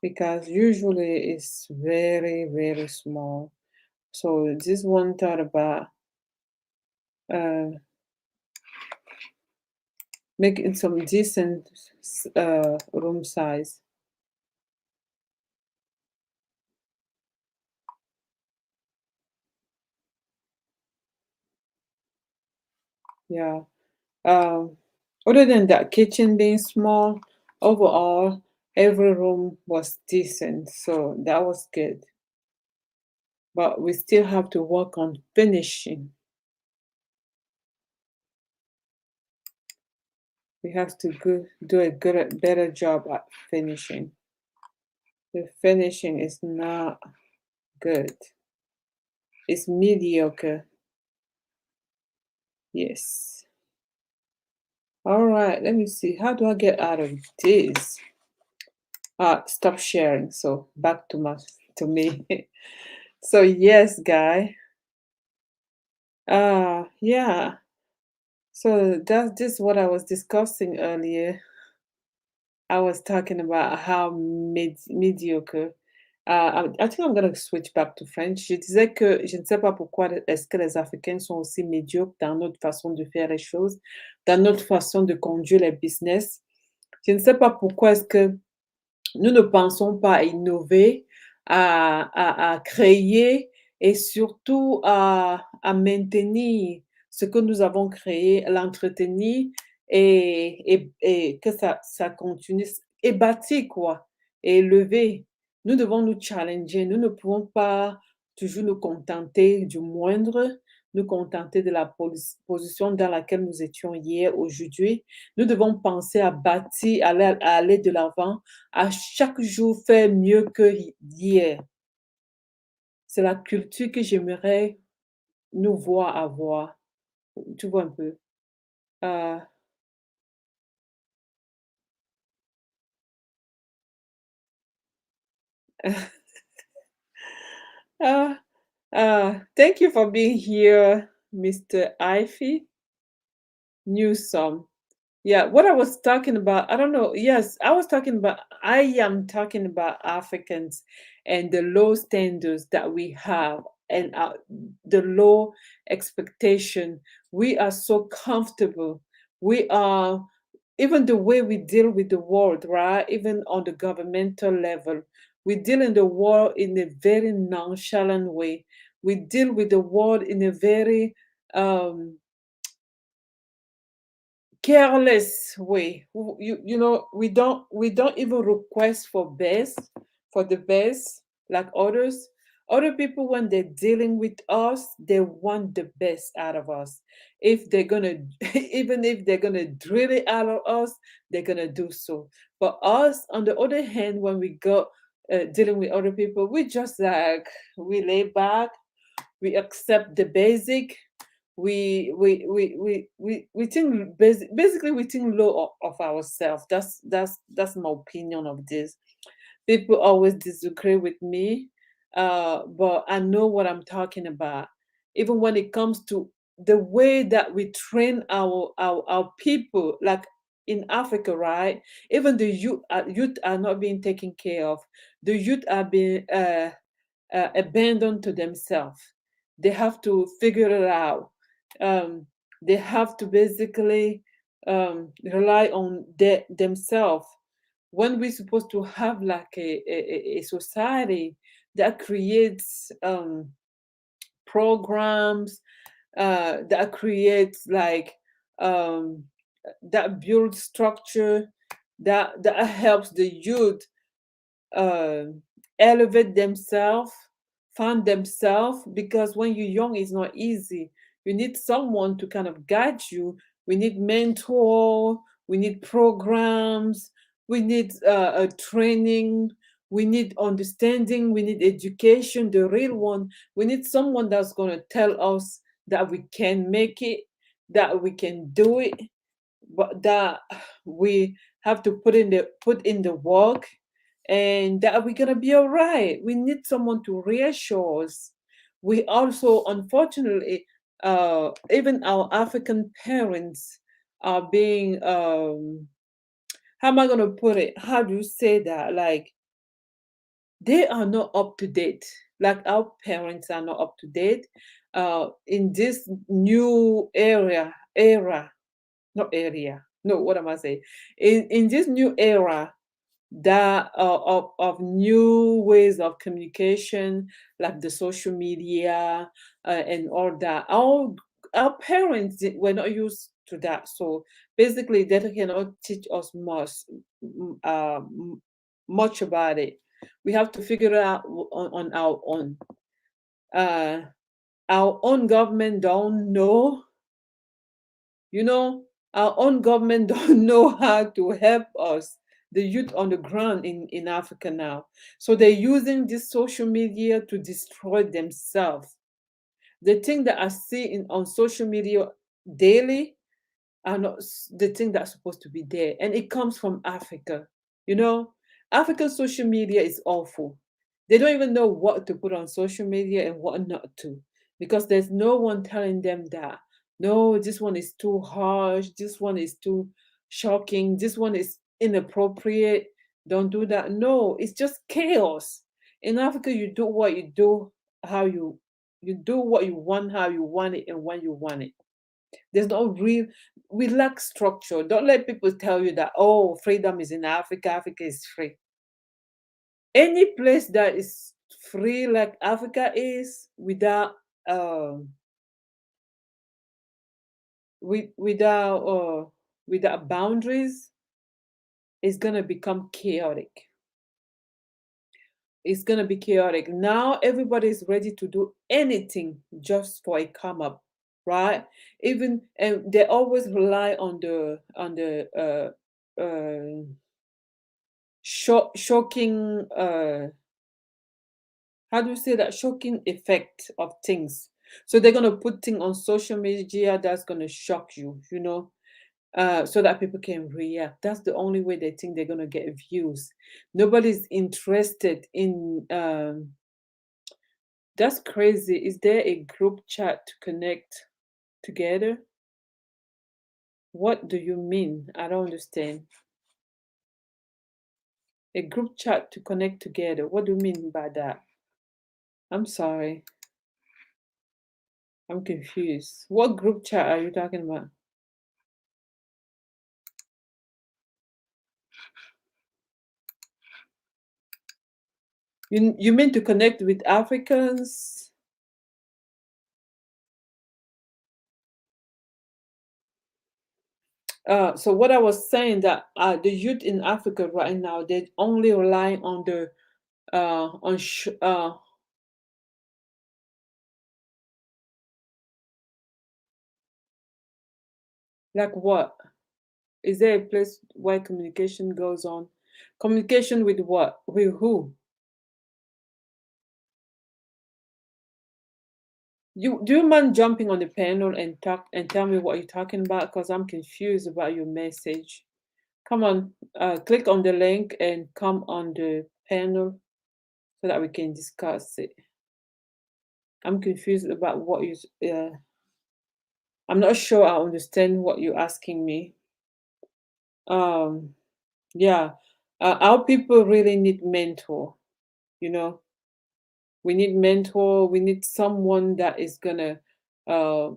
because usually it's very, very small. So this one thought about making some decent room size. Yeah. Other than that kitchen being small, overall every room was decent, so that was good. But we still have to work on finishing. We have to do a better job at finishing. The finishing is not good. It's mediocre. Yes. All right, let me see. How do I get out of this? Stop sharing. So back to me. So yes, guy. Yeah. So this is what I was discussing earlier. I was talking about how mediocre. I think I'm gonna switch back to French. Je disais que je ne sais pas pourquoi est-ce que les Africains sont aussi médiocres dans notre façon de faire les choses, dans notre façon de conduire les business. Je ne sais pas pourquoi est-ce que nous ne pensons pas à innover, à créer et surtout à maintenir ce que nous avons créé, l'entretenir et que ça continue et bâtir quoi, et élever. Nous devons nous challenger, nous ne pouvons pas toujours nous contenter du moindre, nous contenter de la position dans laquelle nous étions hier, aujourd'hui. Nous devons penser à bâtir, à aller de l'avant, à chaque jour faire mieux que hier. C'est la culture que j'aimerais nous voir avoir. Tu vois un peu? Euh, uh, thank you for being here, Mr. Ivy Newsome. Yeah, what I was talking about, I don't know. Yes, I am talking about Africans and the low standards that we have and the low expectation. We are so comfortable. We are, even the way we deal with the world, right? Even on the governmental level, we deal in the world in a very nonchalant way. We deal with the world in a very careless way. You know, we don't even request for the best like others. Other people, when they're dealing with us, they want the best out of us. If they're gonna even if they're gonna drill it out of us, they're gonna do so. But us, on the other hand, when we go dealing with other people, we just like, we lay back, we accept the basic, we think basically we think low of ourselves. That's my opinion of this. People always disagree with me, but I know what I'm talking about. Even when it comes to the way that we train our people, like in Africa, right? Even the youth are not being taken care of. The youth are being abandoned to themselves. They have to figure it out. Um, they have to basically rely on themselves. When we're supposed to have like a society that creates programs, that creates like um, that builds structure, that helps the youth uh, elevate themselves, find themselves, because when you're young, it's not easy. You need someone to kind of guide you. We need mentor. We need programs. We need a training. We need understanding. We need education, the real one. We need someone that's going to tell us that we can make it, that we can do it, but that we have to put in the work, and that we're gonna be all right. We need someone to reassure us. We also, unfortunately, even our African parents are being how am I gonna put it? How do you say that? Like, they are not up to date. Like, our parents are not up to date. In this new era, not area. No, what am I saying? In this new era, that of new ways of communication, like the social media and all that. Our parents were not used to that, so basically they cannot teach us much about it. We have to figure it out on our own. Uh, our own government don't know, you know, our own government don't know how to help us, the youth on the ground in Africa now. So they're using this social media to destroy themselves. The thing that I see on social media daily are not the thing that's supposed to be there. And it comes from Africa. You know, African social media is awful. They don't even know what to put on social media and what not to. because there's no one telling them that, no, this one is too harsh, this one is too shocking, this one is inappropriate, don't do that. No, it's just chaos. In Africa, you do what you do, how you do what you want, how you want it, and when you want it. There's no real, we lack structure. Don't let people tell you that, oh, freedom is in Africa, Africa is free. Any place that is free like Africa is, without without boundaries, is gonna become chaotic. It's gonna be chaotic. Now everybody is ready to do anything just for a come up, right? Even, and they always rely on the shocking, how do you say that, shocking effect of things. So they're gonna put things on social media that's gonna shock you, so that people can react. That's the only way they think they're gonna get views. Nobody's interested in. That's crazy. Is there a group chat to connect together? What do you mean? I don't understand. A group chat to connect together. What do you mean by that? I'm sorry. I'm confused. What group chat are you talking about? You mean to connect with Africans? So what I was saying, that the youth in Africa right now, they only rely on the like what? Is there a place where communication goes on? Communication with what? With who? You do you mind jumping on the panel and talk and tell me what you're talking about? Because I'm confused about your message. Come on, click on the link and come on the panel so that we can discuss it. I'm confused about what you. I'm not sure I understand what you're asking me. Yeah, our people really need mentor. You know, we need mentor. We need someone that is gonna uh,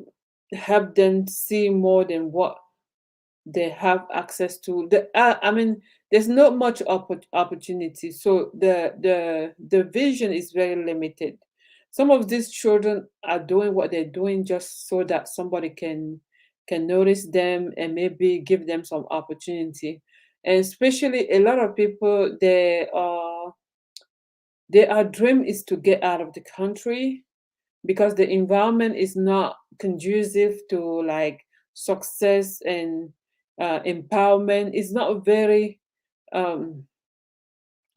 help them see more than what they have access to. I mean, there's not much opportunity, so the vision is very limited. Some of these children are doing what they're doing just so that somebody can notice them and maybe give them some opportunity. And especially a lot of people, their dream is to get out of the country because the environment is not conducive to like success and empowerment. It's not a very um,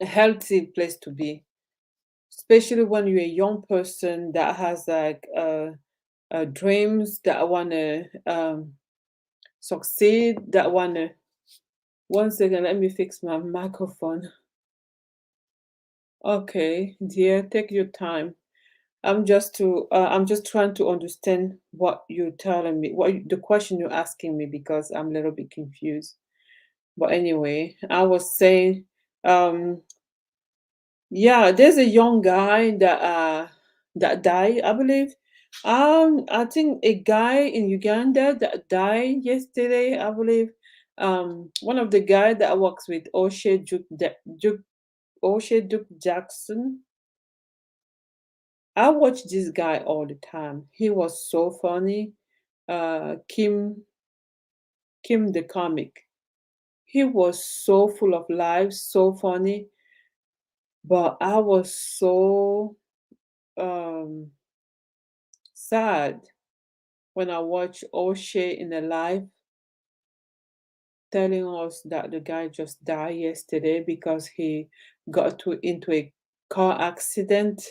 healthy place to be, especially when you're a young person that has like dreams, that want to succeed, that want to. One second, let me fix my microphone. Okay, dear, take your time. I'm just trying to understand what you're telling me, the question you're asking me, because I'm a little bit confused. But anyway, I was saying, um, yeah, there's a young guy that died, I believe. I think a guy in Uganda that died yesterday, I believe. One of the guys that works with O'Shea Duke Jackson. I watch this guy all the time. He was so funny. Kim the comic. He was so full of life, so funny. But I was so um, sad when I watched O'Shea in the live telling us that the guy just died yesterday because he got into a car accident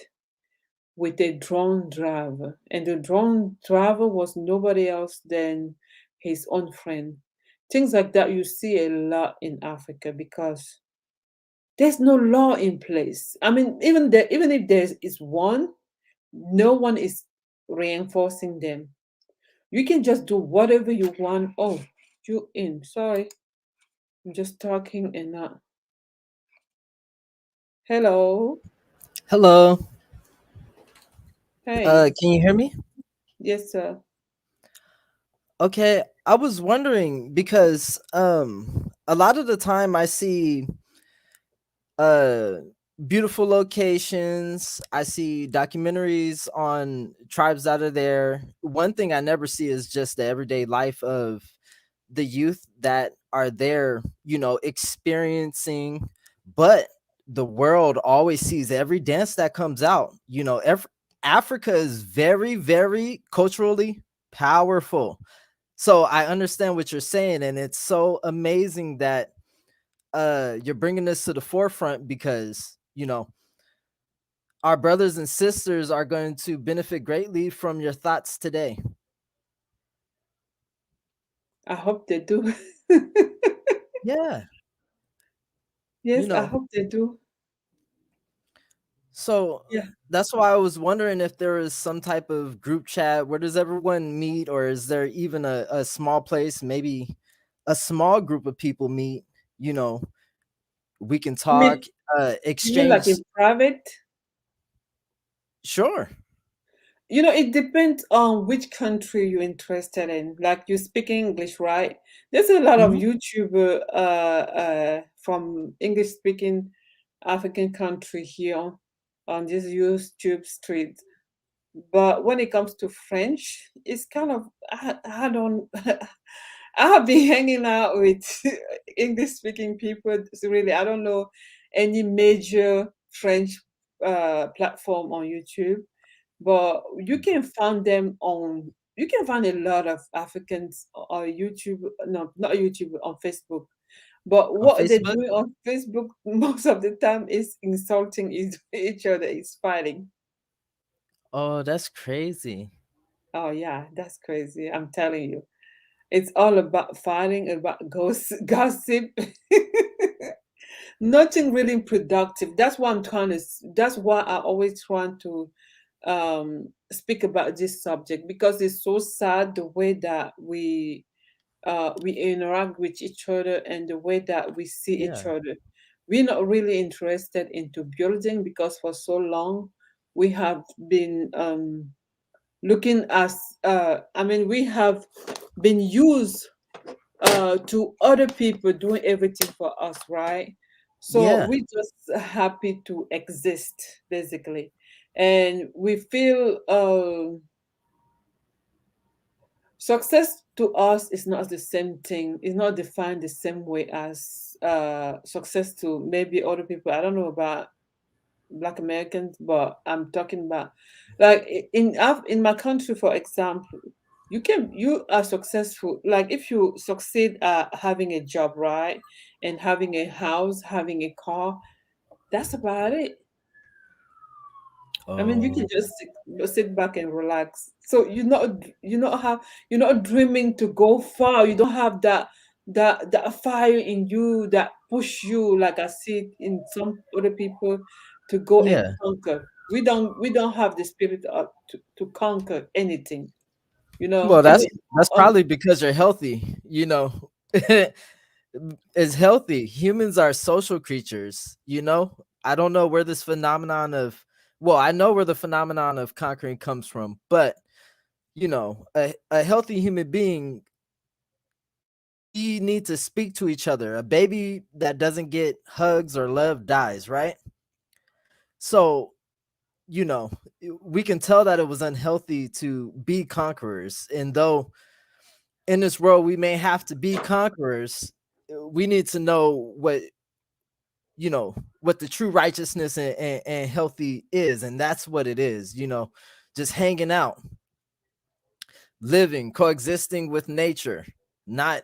with a drone driver, and the drone driver was nobody else than his own friend. Things like that you see a lot in Africa because there's no law in place. I mean, even if there is one, no one is reinforcing them. You can just do whatever you want. Oh, you in. Sorry. I'm just talking and not. Hello. Hello. Hey. Can you hear me? Yes, sir. Okay, I was wondering because a lot of the time I see uh beautiful locations, I see documentaries on tribes that are there. One thing I never see is just the everyday life of the youth that are there, experiencing, but the world always sees every dance that comes out. Africa is very, very culturally powerful. So I understand what you're saying, and it's so amazing that you're bringing this to the forefront because our brothers and sisters are going to benefit greatly from your thoughts today. I hope they do. Yeah, you Yes, I know. hope they do. So Yeah. that's why I was wondering if there is some type of group chat. Where does everyone meet, or is there even a small place, maybe a small group of people meet? You know, we can You talk, mean you mean like exchange. in private? Sure. It depends on which country you're interested in. Like you speak English, right? There's a lot of Mhm. YouTuber from English speaking African country here on this YouTube street. But when it comes to French, it's kind of I don't I have been hanging out with English speaking people. So really, I don't know any major French platform on YouTube, but you can find a lot of Africans on YouTube, no, not YouTube, on Facebook. But On what they're Facebook? doing on Facebook most of the time is insulting each other, is fighting. Oh, that's crazy. Oh yeah, that's crazy. I'm telling you. It's all about fighting, about gossip. Nothing really productive. That's why that's why I always want to speak about this subject, because it's so sad the way that we interact with each other and the way that we see each Yeah. other. We're not really interested into building, because for so long we have been looking as I mean, we have been used to other people doing everything for us, right? So Yeah. we just happy to exist, basically, and we feel success to us is not the same thing. It's not defined the same way as success to maybe other people. I don't know about Black Americans, but I'm talking about like in my country, for example, you are successful. Like if you succeed at having a job, right, and having a house, having a car, that's about it. I mean, you can Oh, just sit back and relax. So you're not dreaming to go far. You don't have that fire in you that push you, like I see it in some other people, to go and yeah. conquer. We don't have the spirit to conquer anything. Well, And that's probably because you're healthy. Is healthy. Humans are social creatures. I don't know where this phenomenon of well, I know where the phenomenon of conquering comes from, but a healthy human being, we need to speak to each other. A baby that doesn't get hugs or love dies, right? So, you know, we can tell that it was unhealthy to be conquerors. And though in this world we may have to be conquerors, we need to know what the true righteousness and healthy is, and that's what it is. Just hanging out, living, coexisting with nature, not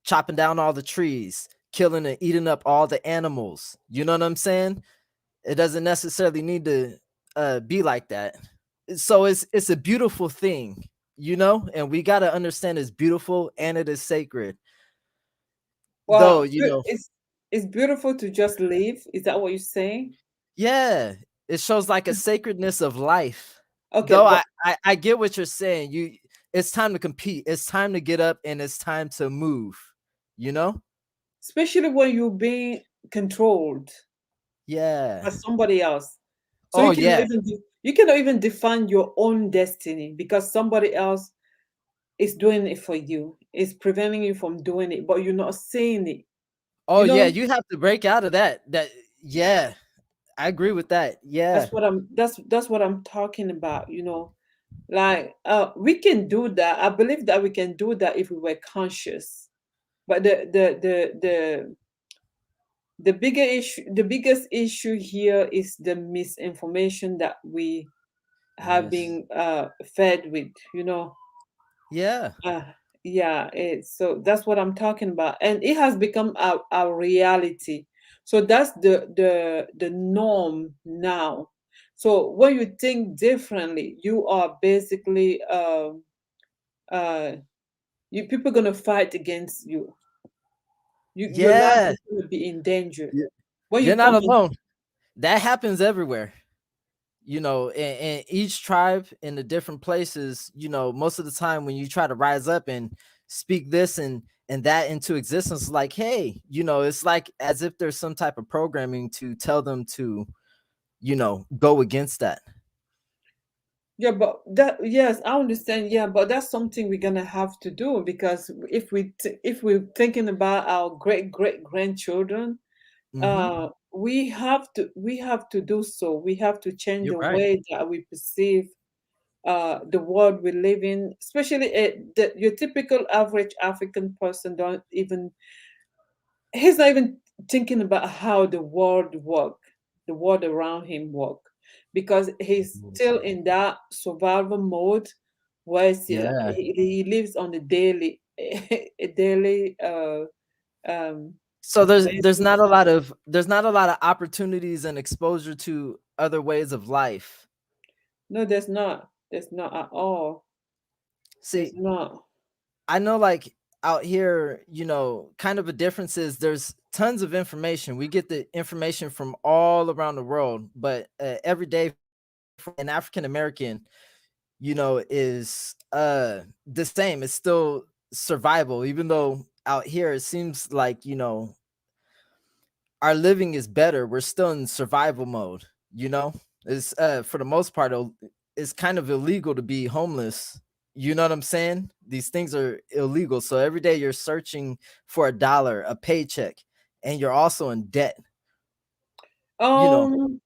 chopping down all the trees, killing and eating up all the animals. You know what I'm saying? It doesn't necessarily need to be like that. So it's a beautiful thing, and we got to understand it's beautiful and it is sacred. Though, it's beautiful to just live. Is that what you're saying? yeah, it shows like a sacredness of life. Okay, Though but I get what you're saying. It's time to compete. It's time to get up and it's time to move. You know? especially when you're being controlled Yeah. by somebody else, so Oh yeah. you cannot even define your own destiny because somebody else is doing it for you. It's preventing you from doing it, but you're not saying it. Oh You yeah, know, you have to break out of that. Yeah, I agree with that. Yeah. that's what I'm talking about. You know, like we can do that. I believe that we can do that if we were conscious. But the biggest issue here is the misinformation that we have Yes. been fed with. You know, Yeah. uh, yeah. So that's what I'm talking about, and it has become our reality. So that's the norm now. So when you think differently, you are basically uh, you people gonna fight against you. Your life Yeah. is gonna be in danger Y- when you You're not come in. alone. That happens everywhere. You know, in each tribe in the different places, you know, most of the time when you try to rise up and speak this and that into existence, like, hey, you know, it's like as if there's some type of programming to tell them to, you know, go against that. Yeah, but that yes, I understand. Yeah, but that's something we're gonna have to do because if we're thinking about our great grandchildren, Hmm. we have to do so. We have to change You're the right. way that we perceive the world we live in. Especially your typical average African person don't even he's not even thinking about how the world around him work, because he's still in that survival mode where Yeah. he lives on a daily a daily So there's basis. not a lot of opportunities and exposure to other ways of life. No, there's not at all. There's See, not. I know like out here, you know, kind of a difference is there's tons of information. We get the information from all around the world, but every day for an African American, you know, is the same. It's still survival, even though out here it seems like, you know, our living is better. We're still in survival mode, you know? It's for the most part, it's kind of illegal to be homeless. You know what I'm saying? These things are illegal. So every day you're searching for a dollar, a paycheck, and you're also in debt, you know. Um,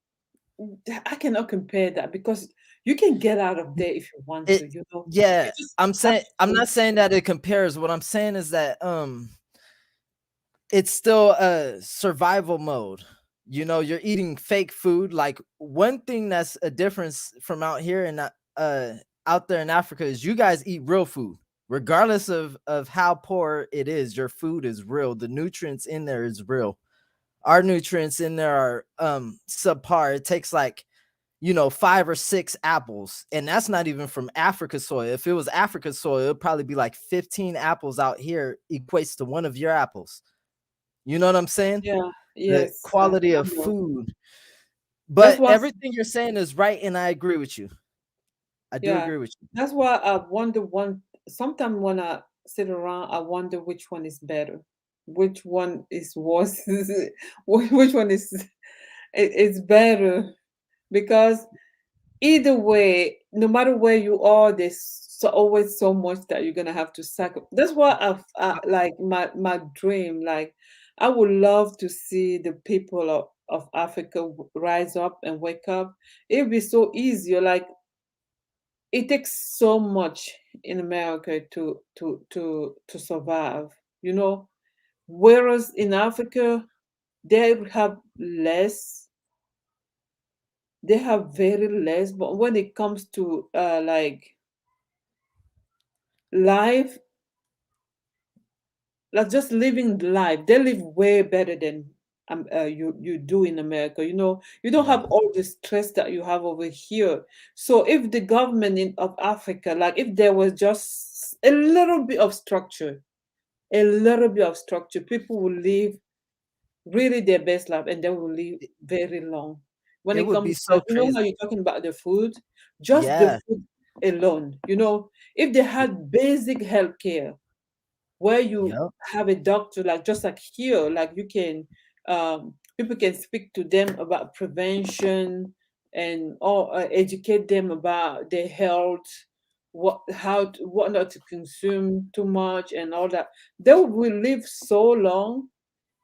I cannot compare that because you can get out of there if you want It to. You know, you yeah, just have I'm to. not saying that it compares. What I'm saying is that it's still a survival mode. You know, you're eating fake food. Like one thing that's a difference from out here and out there in Africa is you guys eat real food. Regardless of how poor it is, your food is real. The nutrients in there is real. Our nutrients in there are subpar. It takes like, you know, 5 or 6 apples, and that's not even from Africa soil. If it was Africa soil, it'd probably be like 15 apples out here equates to one of your apples. You know what I'm saying? Yeah. The Yes. quality I of know. food. That's But why. everything you're saying is right, and I agree with you. I do Yeah. agree with you. That's why I wonder one. Sometimes when I sit around, I wonder which one is better, which one is worse, which one is it's better because either way, no matter where you are, there's always so much that you're gonna have to sacrifice. That's why like my dream. Like I would love to see the people of Africa rise up and wake up. It'd be so easier. Like it takes so much in America to survive. You know, whereas in Africa they have less, they have very less, but when it comes to like life, like just living life, they live way better than you do in America. You know, you don't Yeah. have all the stress that you have over here. So if the government of Africa, like if there was just a little bit of structure, people will live really their best life and they will live very long. when It it would be comes, so you know how crazy. you're talking about the food, just the Yeah, food alone. If they had basic healthcare where you yep, have a doctor, like just like here, like you can, people can speak to them about prevention and or educate them about their health, what not to consume too much and all that. They will live so long.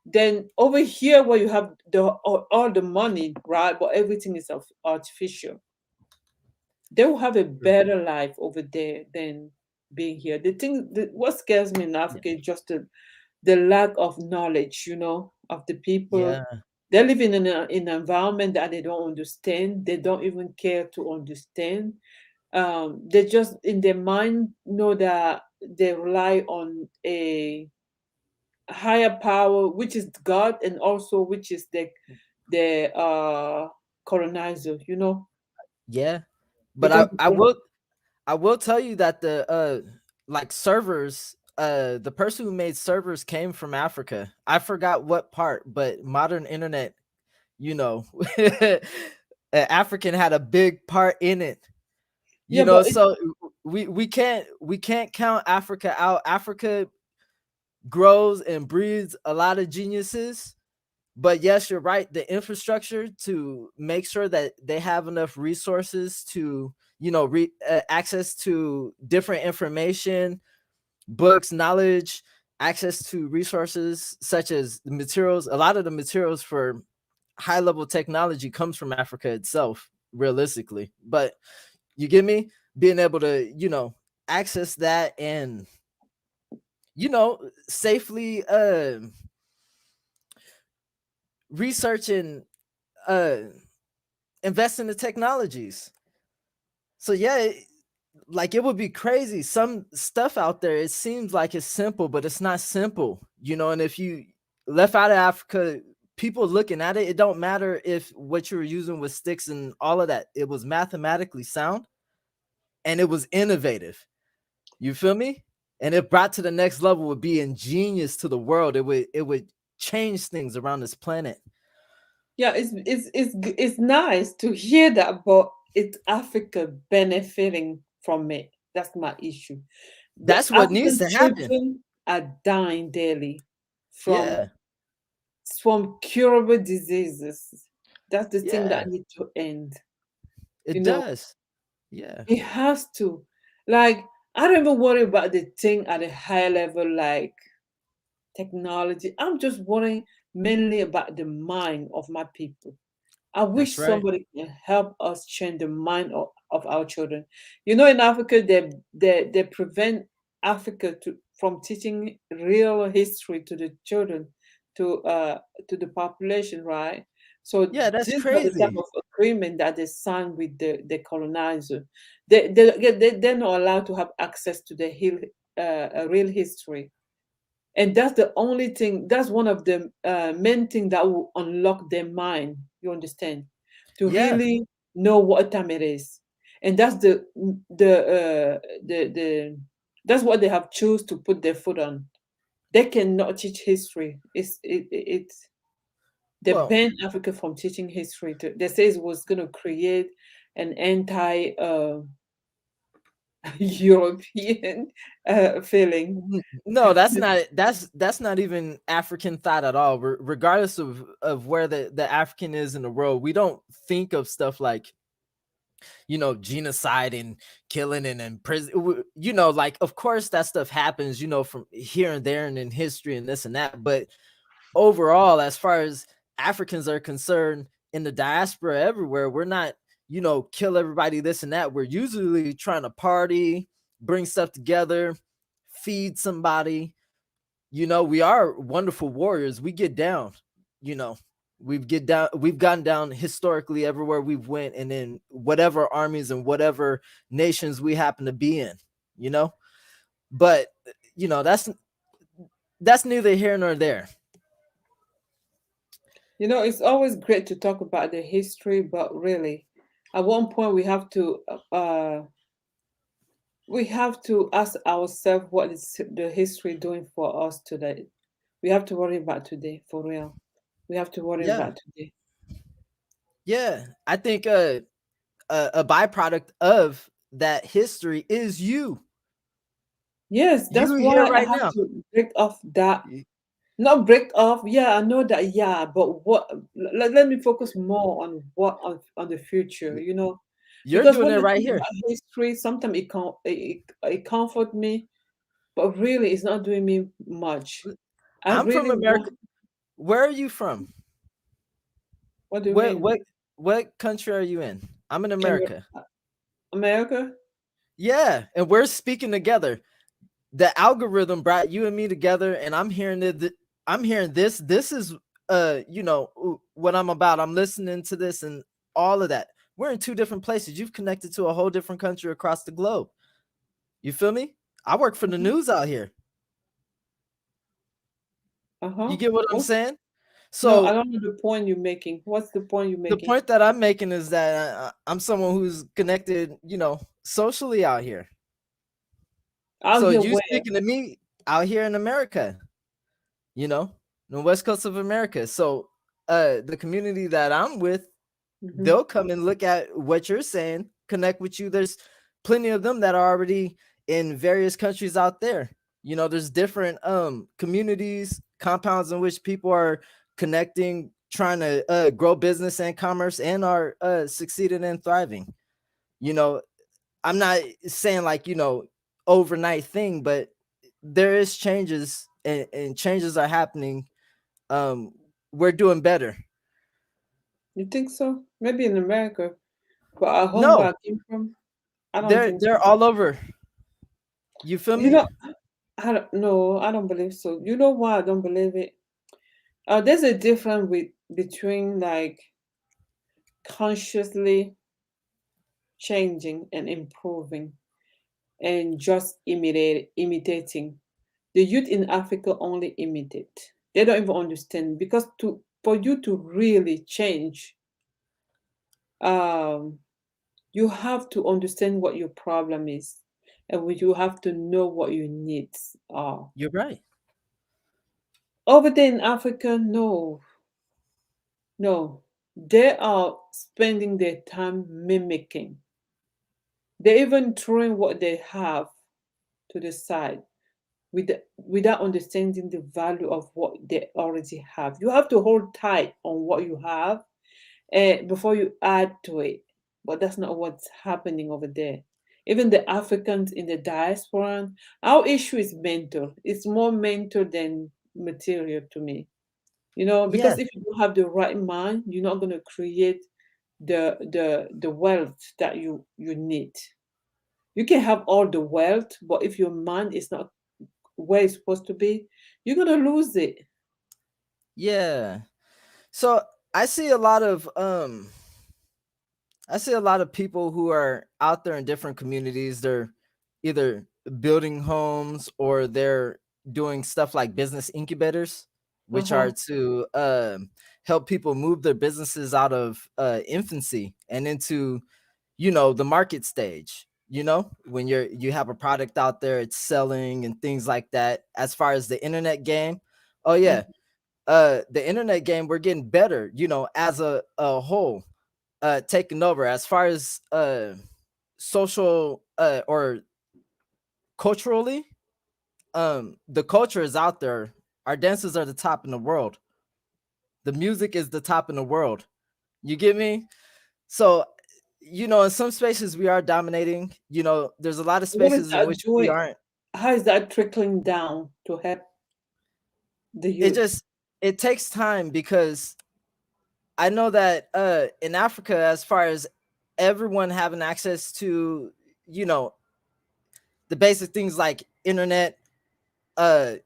Then over here, where you have all the money, right? But everything is artificial. They will have a better life over there than being here. What scares me in yeah, Africa is just the lack of knowledge, of the people. yeah, They live in an environment that they don't understand. They don't even care to understand. They just in their mind know that they rely on a higher power, which is God, and also which is the colonizer. yeah. But Because I will tell you that the like servers, the person who made servers came from Africa. I forgot what part, but modern internet, you know, African had a big part in it. yeah, but So we can't count Africa out. Africa grows and breeds a lot of geniuses. But yes, you're right. The infrastructure to make sure that they have enough resources to, access to different information, books, knowledge, access to resources such as the materials. A lot of the materials for high level technology comes from Africa itself, realistically. But you get me? Being able to, access that and, safely research and uh invest in the technologies. So yeah, like it would be crazy. Some stuff out there, it seems like it's simple, but it's not simple, and if you left out of Africa, people looking at it, it don't matter if what you were using was sticks and all of that. It was mathematically sound and it was innovative. You feel me? And it brought to the next level would be ingenious to the world. It would change things around this planet. yeah, it's nice to hear that, but it's Africa benefiting from it. That's my issue. The That's what needs African to happen. children are dying daily from Yeah. from curable diseases. That's the thing Yeah. that need to end. You It know, does. Yeah. it has to. Like, I don't even worry about the thing at a higher level, like technology. I'm just worrying mainly about the mind of my people. I That's wish right. somebody can help us change the mind of our children. In Africa, they prevent Africa from teaching real history to the children, to the population, right? So Yeah, that's these are the type crazy. of agreement that they sign with the colonizer. They're not allowed to have access to the real history, and that's the only thing. That's one of the main thing that will unlock their mind, you understand, to Yeah. really know what time it is. And that's the that's what they have choose to put their foot on. They cannot teach history. It's they Well, banned Africa from teaching history. They say it was going to create an anti European feeling. no, that's not even African thought at all. Regardless of where the African is in the world, we don't think of stuff like, genocide and killing and in prison. Like, of course that stuff happens, from here and there and in history and this and that. But overall, as far as Africans are concerned, in the diaspora everywhere, we're not, kill everybody, this and that. We're usually trying to party, bring stuff together, feed somebody. We are wonderful warriors. We get down, you know. We've gone down historically everywhere we've went, and in whatever armies and whatever nations we happen to be in, you know. But that's neither here nor there. It's always great to talk about the history, but really, at one point we have to ask ourselves what is the history doing for us today. We have to worry about today for real. We have to worry Yeah. about today. Yeah, I think a byproduct of that history is you. Yes, that's You here why I right have now. to break off that. Y- Not break off. Yeah, I know that. Yeah, but what? Let me focus more on what on the future. y- You know, You're because doing when it I right think here. about history, sometimes it comfort me, but really it's not doing me much. I I'm from really America. want. Where are you from? What do you What mean? what what country are you in? I'm in Amer- America. America? Yeah, and we're speaking together. The algorithm brought you and me together, and I'm hearing it. I'm hearing this. This is what I'm about. I'm listening to this and all of that. We're in two different places. You've connected to a whole different country across the globe. You feel me? I work for the Mhm. news out here. You Uh-huh. get what I'm What? saying? No, I So don't know the point you're making. What's the point you're the making? point that I'm making is that I'm someone who's connected, socially out here. Out So here you where? speaking to me out here in America, you know, the west coast of America. So the community that I'm with, Hmm. they'll come and look at what you're saying, connect with you. There's plenty of them that are already in various countries out there. There's different communities, compounds in which people are connecting, trying to grow business and commerce, and are succeeding and thriving. You know, I'm not saying like, overnight thing, but there is changes, and changes are happening. We're doing better. You think so? Maybe in America, but at home where No, I came from, I don't they're think they're so. all over. You feel You me? know, I don't no, I don't believe so. You know why I don't believe it? There's a difference between like consciously changing and improving and just imitating. The youth in Africa only imitate. They don't even understand because to for you to really change, um, you have to understand what your problem is, and you have to know what your needs are. You're right. Over there in Africa, no, no, they are spending their time mimicking. They're even throwing what they have to the side without understanding the value of what they already have. You have to hold tight on what you have before you add to it. But that's not what's happening over there. Even the Africans in the diaspora, our issue is mental. It's more mental than material to me. Yeah, Because if you don't have the right mind, you're not going to create the wealth that you need. You can have all the wealth, but if your mind is not where it's supposed to be, you're gonna lose it. yeah. So I see a lot of people who are out there in different communities. They're either building homes, or they're doing stuff like business incubators, which are Uh-huh. to help people move their businesses out of infancy and into, the market stage. When you have a product out there, it's selling and things like that. As far as the internet game, oh yeah, Mhm. the internet game, we're getting better, as a whole, taking over. As far as social or culturally, the culture is out there. Our dances are the top in the world. The music is the top in the world. You get me? So, in some spaces we are dominating. There's a lot of What is spaces in that which we doing? aren't. How is that trickling down to help the It youth? just it takes time, because I know that in Africa, as far as everyone having access to, you know, the basic things like internet, uh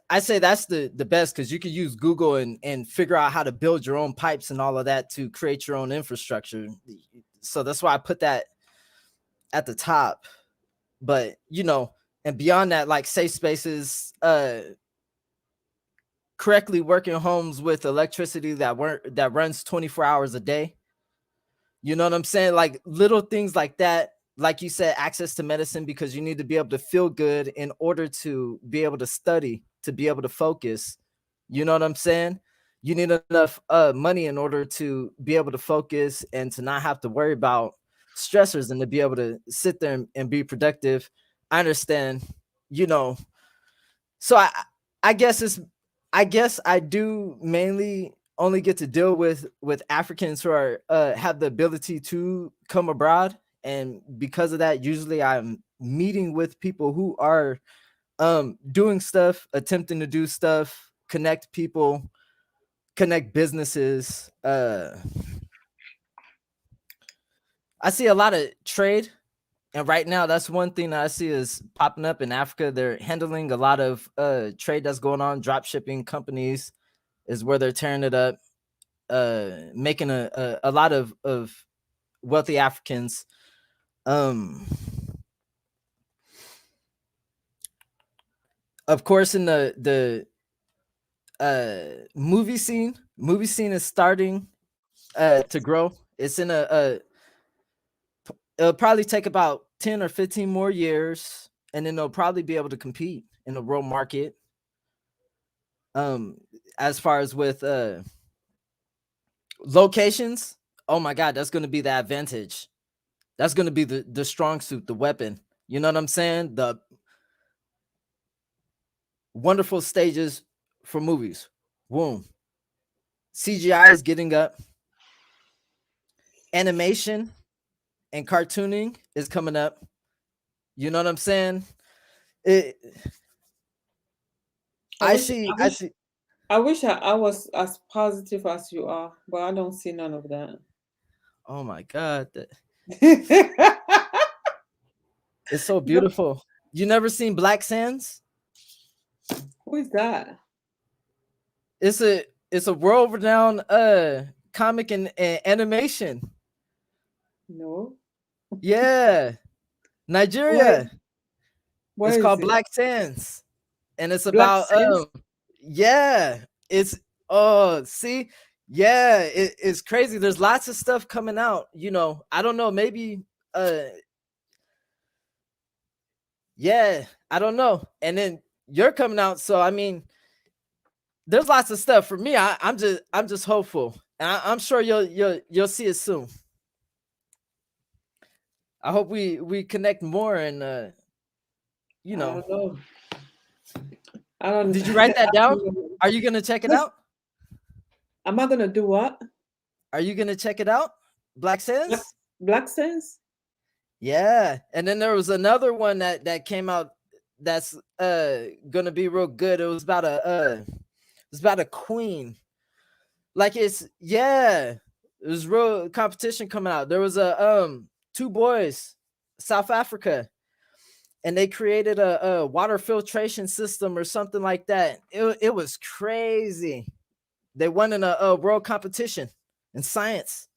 I say that's the best, because you can use Google and figure out how to build your own pipes and all of that to create your own infrastructure. So that's why I put that at the top. But and beyond that, like safe spaces, correctly working homes with electricity that runs 24 hours a day. You know what I'm saying? Like little things like that. Like you said, access to medicine, because you need to be able to feel good in order to be able to study, to be able to focus. You know what I'm saying? you need enough money in order to be able to focus and to not have to worry about stressors and to be able to sit there and be productive. I understand, you know. So I guess I do mainly only get to deal with Africans who are have the ability to come abroad, and because of that, usually I'm meeting with people who are doing stuff, attempting to do stuff, connect people, connect businesses. I see a lot of trade, and right now that's one thing that I see is popping up in Africa. They're handling a lot of trade that's going on. Drop shipping companies is where they're tearing it up, making a lot of wealthy Africans. Of course, in the movie scene is starting to grow. It's in it'll probably take about 10 or 15 more years, and then they'll probably be able to compete in the world market. As far as with locations, oh my god, that's going to be the advantage. That's going to be the strong suit, the weapon. You know what I'm saying? The wonderful stages for movies. Boom. CGI is getting up. Animation and cartooning is coming up. You know what I'm saying? I wish I was as positive as you are, but I don't see none of that. Oh my god. It's so beautiful. You never seen Black Sands? Who is that? It's a world-renowned comic and animation. No. Yeah. Nigeria. Where It's called it? Black Sands. And it's Black about Sands? yeah. It's see? Yeah, it's crazy. There's lots of stuff coming out. You know, I don't know, maybe yeah, I don't know. And then you're coming out, so I mean, there's lots of stuff for me. I'm just hopeful, and I'm sure you'll see it soon. I hope we connect more, and you know. I don't know. I don't. Did you write that down? Are you gonna check it out? Am I gonna do what? Are you gonna check it out? Black Sands? Black Sands? Yeah. And then there was another one that came out that's gonna be real good. It was about a queen. Like it was real competition coming out. There was two boys, South Africa, and they created a water filtration system or something like that. It was crazy. They won in a world competition in science.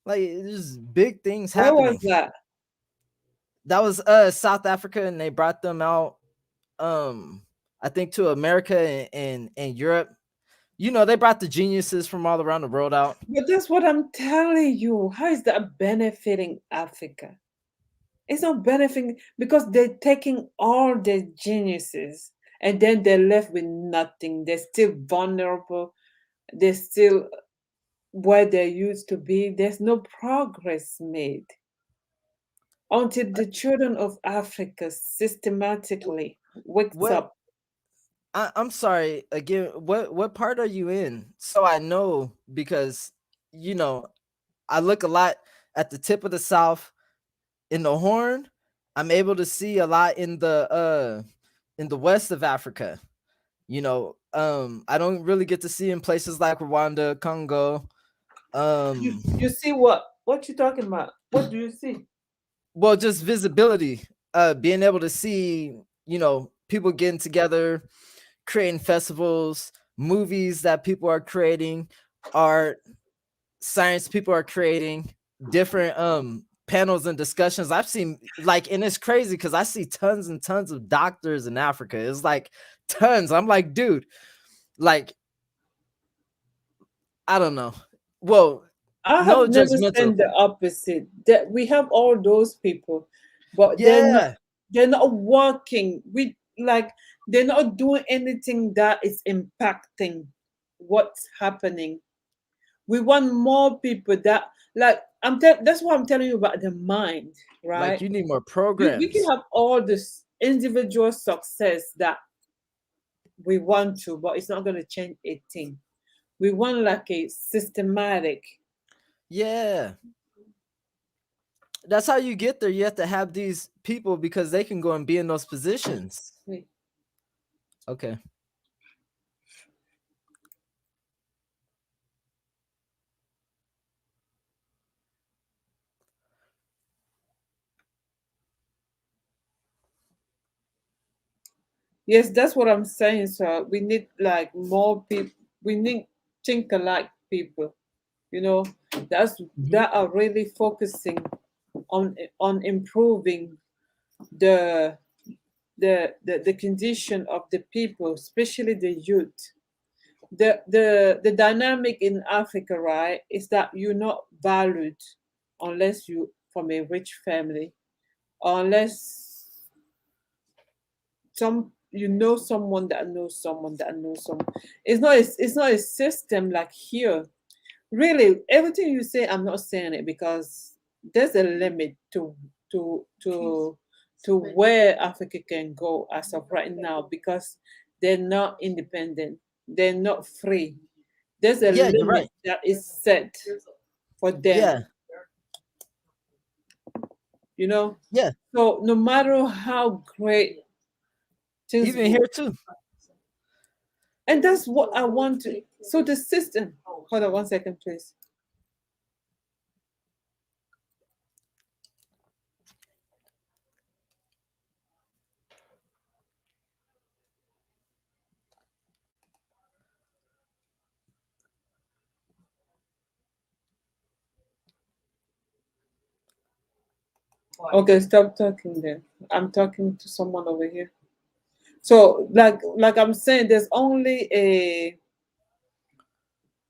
Like there's big things happening. Where was that? That was South Africa, and they brought them out I think to America and Europe. You know, they brought the geniuses from all around the world out. But that's what I'm telling you. How is that benefiting Africa? It's not benefiting because they're taking all the geniuses and then they're left with nothing. They're still vulnerable. They're still where they used to be. There's no progress made until the children of Africa systematically wakes up. I'm sorry again. What part are you in? So I know, because you know I look a lot at the tip of the South, in the Horn. I'm able to see a lot in the west of Africa. You know, I don't really get to see in places like Rwanda, Congo. You see what you talking about? What do you see? Well, just visibility, being able to see, you know, people getting together, creating festivals, movies that people are creating, art, science people are creating, different panels and discussions. I've seen, like, and it's crazy because I see tons and tons of doctors in Africa. It's like tons. I'm like, dude, like, I don't know. Well, I have never seen the opposite. That we have all those people, but they're not working. They're not doing anything that is impacting what's happening. We want more people that like that's what I'm telling you about the mind, right? Like you need more We programs. can have all this individual success that we want to, but it's not going to change a thing. We want like a systematic. Yeah. That's how you get there. You have to have these people because they can go and be in those positions. Okay. Yes, that's what I'm saying. So we need like more people. We need think alike people. You know, that are really focusing on improving the the condition of the people, especially the youth. The dynamic in Africa, right, is that you're not valued unless you from a rich family, unless you know someone that knows someone that knows someone. It's not a system like here. Really, everything you say, I'm not saying it because there's a limit to to to where Africa can go as of right now because they're not independent, they're not free. There's a Yeah, you're limit right. that is set for them, Yeah. you know. Yeah. So no matter how great things Even go, here too. and that's what I want to. So the system. Hold on 1 second, please. Okay, stop talking then. I'm talking to someone over here. So like I'm saying, there's only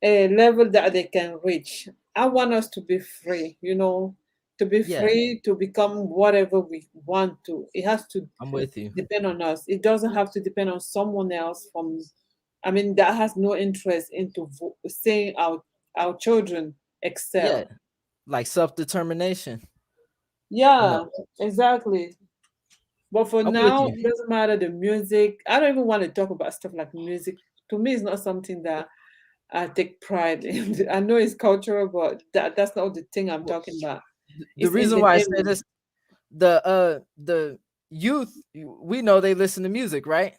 a level that they can reach. I want us to be free, you know, to be Yeah, free to become whatever we want to. It has to I'm with you. depend on us. It doesn't have to depend on someone else from I mean that has no interest into seeing our children Yeah, excel. like self-determination. No, Yeah, exactly. But for I'm with now, you. it doesn't matter the music. I don't even want to talk about stuff like music. To me, it's not something that I take pride in. I know it's cultural, but that's not the thing I'm Well, talking about. the It's reason why I say entertainment. this, the youth, we know they listen to music, right?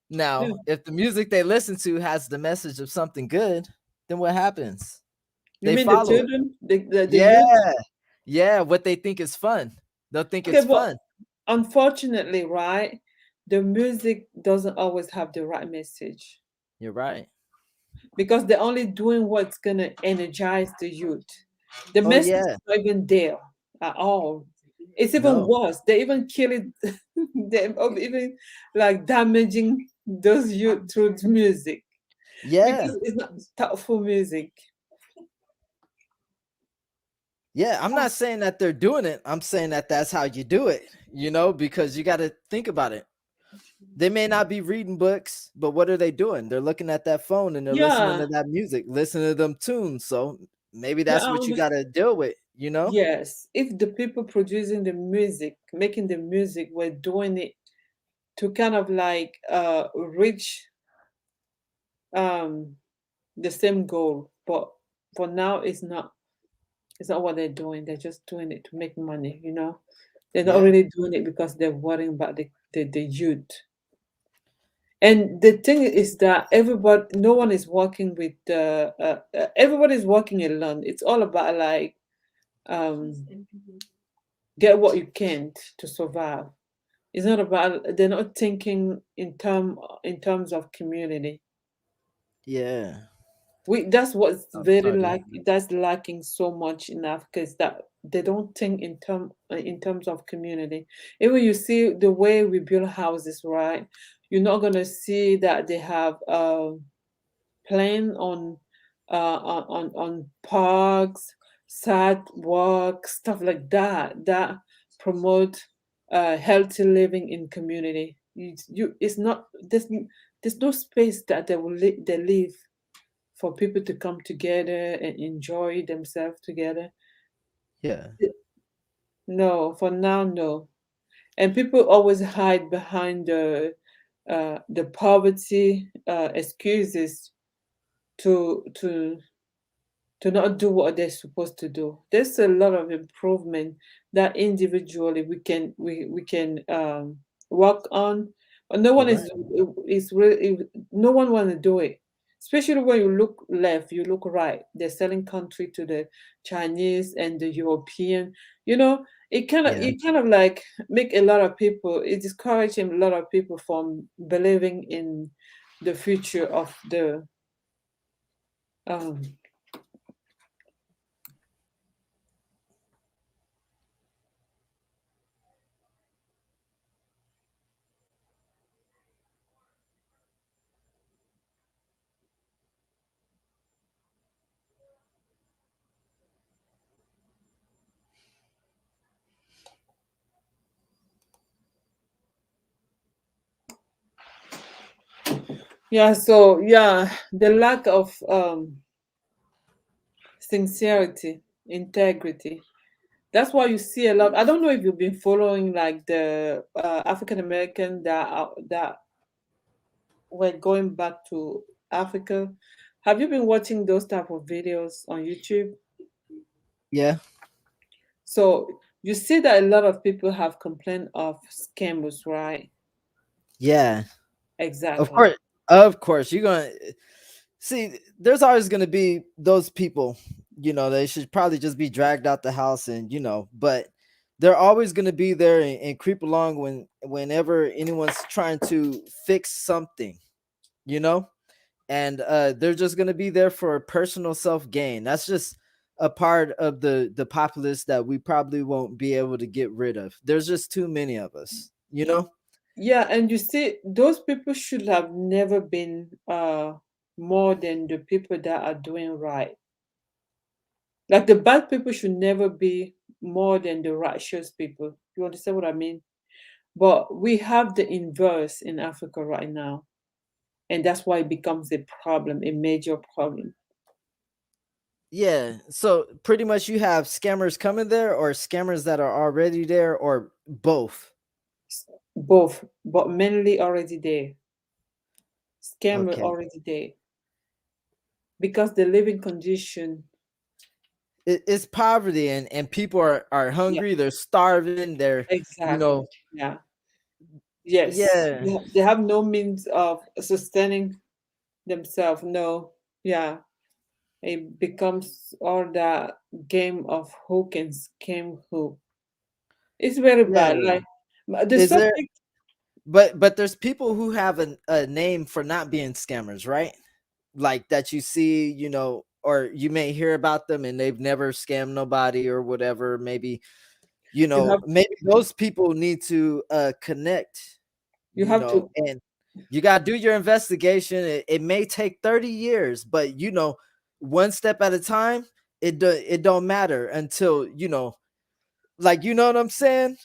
Yeah. Now, if the music they listen to has the message of something good, then what happens? You They mean the follow it. children, the Yeah, youth? yeah, what they think is fun. They'll think Okay, it's but fun. unfortunately, right, the music doesn't always have the right message You're right. because they're only doing what's gonna energize the youth. The Oh message is yeah. not even there at all. It's even No. worse. They even kill it. They're even like damaging those youth through music Yeah. because it's not thoughtful music. Yeah, I'm not saying that they're doing it. I'm saying that that's how you do it, because you got to think about it. They may not be reading books, but what are they doing? They're looking at that phone and they're listening Yeah, to that music, listening to them tunes. So maybe yeah. that's what you got to deal with. Yes, if the people producing the music, making the music, were doing it to kind of like reach um the same goal, but for now it's not what they're doing. They're just doing it to make money, you know. They're not Yeah. really doing it because they're worrying about the youth. And the thing is that no one is working with everybody's working alone. It's all about like um get what you can to survive. It's not about they're not thinking in terms of community. Yeah. We That's what's I'm very sorry to hear like that's lacking so much in Africa is that they don't think in terms of community. Even you see the way we build houses, right? You're not gonna see that they have plan on parks, sidewalks, stuff like that promote healthy living in community. It's not this there's no space that they leave for people to come together and enjoy themselves together. Yeah. No, for now, no. And people always hide behind the poverty excuses to to to not do what they're supposed to do. There's a lot of improvement that individually we can work on, but no one Right. is really, no one want to do it. Especially when you look left, you look right. They're selling country to the Chinese and the European. You know, Yeah. it kind of like make a lot of people. It discouraging a lot of people from believing in the future of the um yeah, so yeah, the lack of sincerity, integrity. That's why you see a lot. I don't know if you've been following like the African American that were going back to Africa. Have you been watching those type of videos on YouTube? Yeah. So you see that a lot of people have complained of scammers, right? Yeah. Of Exactly. course. Of course. You're gonna see, there's always gonna be those people, they should probably just be dragged out the house, and but they're always gonna be there and creep along whenever anyone's trying to fix something, you know? And they're just gonna be there for personal self gain. That's just a part of the populace that we probably won't be able to get rid of. There's just too many of us, you know? Yeah, and you see, those people should have never been more than the people that are doing right. Like the bad people should never be more than the righteous people. You understand what I mean? But we have the inverse in Africa right now. And that's why it becomes a problem, a major problem. Yeah. So pretty much you have scammers coming there, or scammers that are already there, or both. Both, but mainly already there. Scammer Okay. already there. Because the living condition, It's poverty, and people are yeah, hungry, they're starving, they're you exactly. know Yeah. Yes. yeah. They have no means of sustaining themselves. No. Yeah. It becomes all that game of who can scam who. It's very Yeah. bad. Like the Is there subject, but there's people who have a name for not being scammers, right? Like that you see, or you may hear about them and they've never scammed nobody or whatever. Maybe, you have maybe those people need to connect, you have to and you got to do your investigation. It may take 30 years, but one step at a time. It don't matter until like, you know what I'm saying.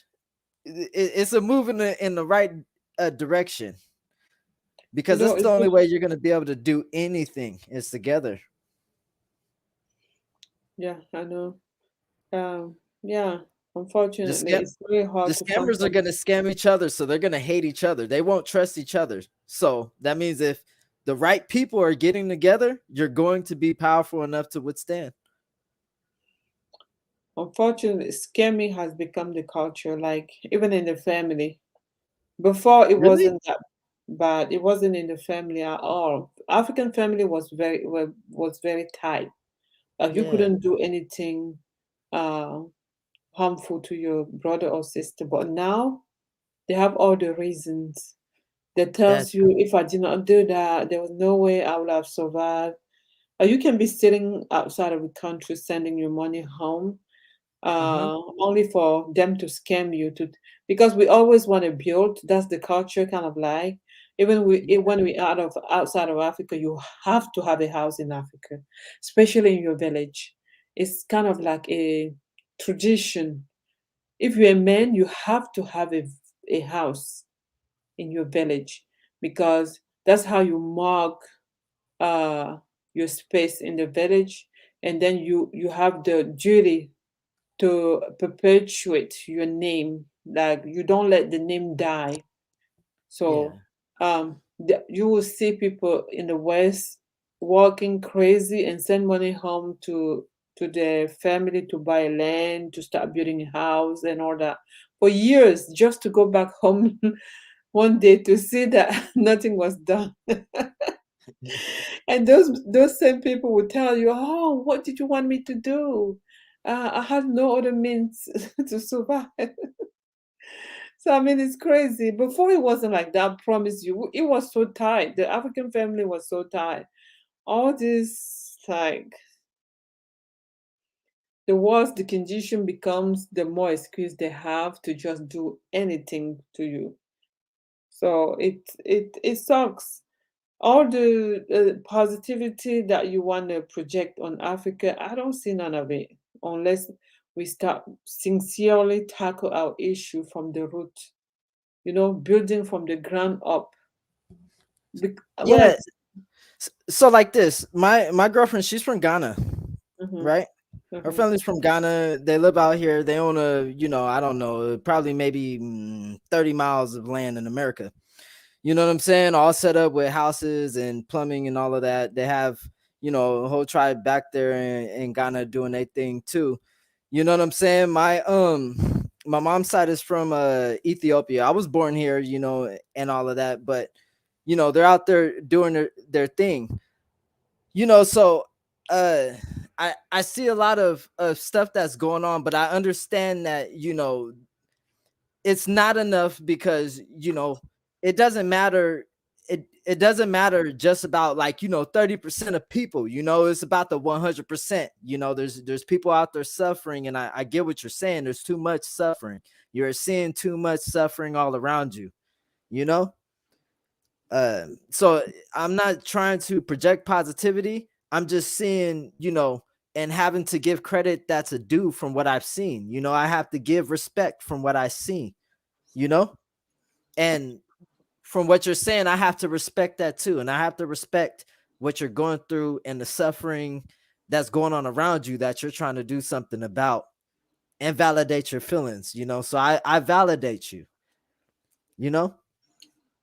It's a move in the right direction, because it's the it's only good. way you're going to be able to do anything is together. Yeah, I know. Yeah, The unfortunately, scam it's really the hard to find scammers are going to scam each other, so they're going to hate each other. They won't trust each other. So that means if the right people are getting together, you're going to be powerful enough to withstand. Unfortunately, scamming has become the culture, like even in the family. Before it Really? wasn't that bad. It wasn't in the family at all. African family was very tight. You Yeah. couldn't do anything uh, harmful to your brother or sister. But now they have all the reasons. That That tells you if I did not do that, there was no way I would have survived. You can be sitting outside of the country sending your money home, uh-huh. only for them to scam you to because we always want to build. That's the culture, kind of like when we out of outside of Africa, you have to have a house in Africa, especially in your village. It's kind of like a tradition. If you're a man, you have to have a house in your village because That's how you mark your space in the village, and then you have the duty to perpetuate your name. Like you don't let the name die. Yeah. So you will see people in the West working crazy and send money home to their family to buy land, to start building a house and all that for years, just to go back home one day to see that nothing was done. And those same people will tell you, "Oh, what did you want me to do? I had no other means to survive." So I mean, it's crazy. Before it wasn't like that. I promise you, it was so tight. The African family was so tight. All this, like, the worse the condition becomes, the more excuse they have to just do anything to you. So it sucks. All the positivity that you want to project on Africa, I don't see none of it unless we start sincerely tackle our issue from the root. Building from the ground up. When I Yeah. So like this, my girlfriend, she's from Ghana, Mhm, right? Her mhm. family's from Ghana. They live out here. They own I don't know, probably maybe 30 miles of land in America. You know what I'm saying? All set up with houses and plumbing and all of that. They have, a whole tribe back there in Ghana doing their thing too. You know what I'm saying? My mom's side is from Ethiopia. I was born here, and all of that, but they're out there doing their thing. So uh I see a lot of stuff that's going on, but I understand that, it's not enough because it doesn't matter. It doesn't matter just about 30% of people. It's about the 100%. There's people out there suffering, and I get what you're saying. There's too much suffering. You're seeing too much suffering all around you. you know so I'm not trying to project positivity. I'm just seeing, and having to give credit that's a due from what I've seen. I have to give respect from what I see, you know and from what you're saying, I have to respect that too. And I have to respect what you're going through and the suffering that's going on around you that you're trying to do something about, and validate your feelings. So I validate you. you know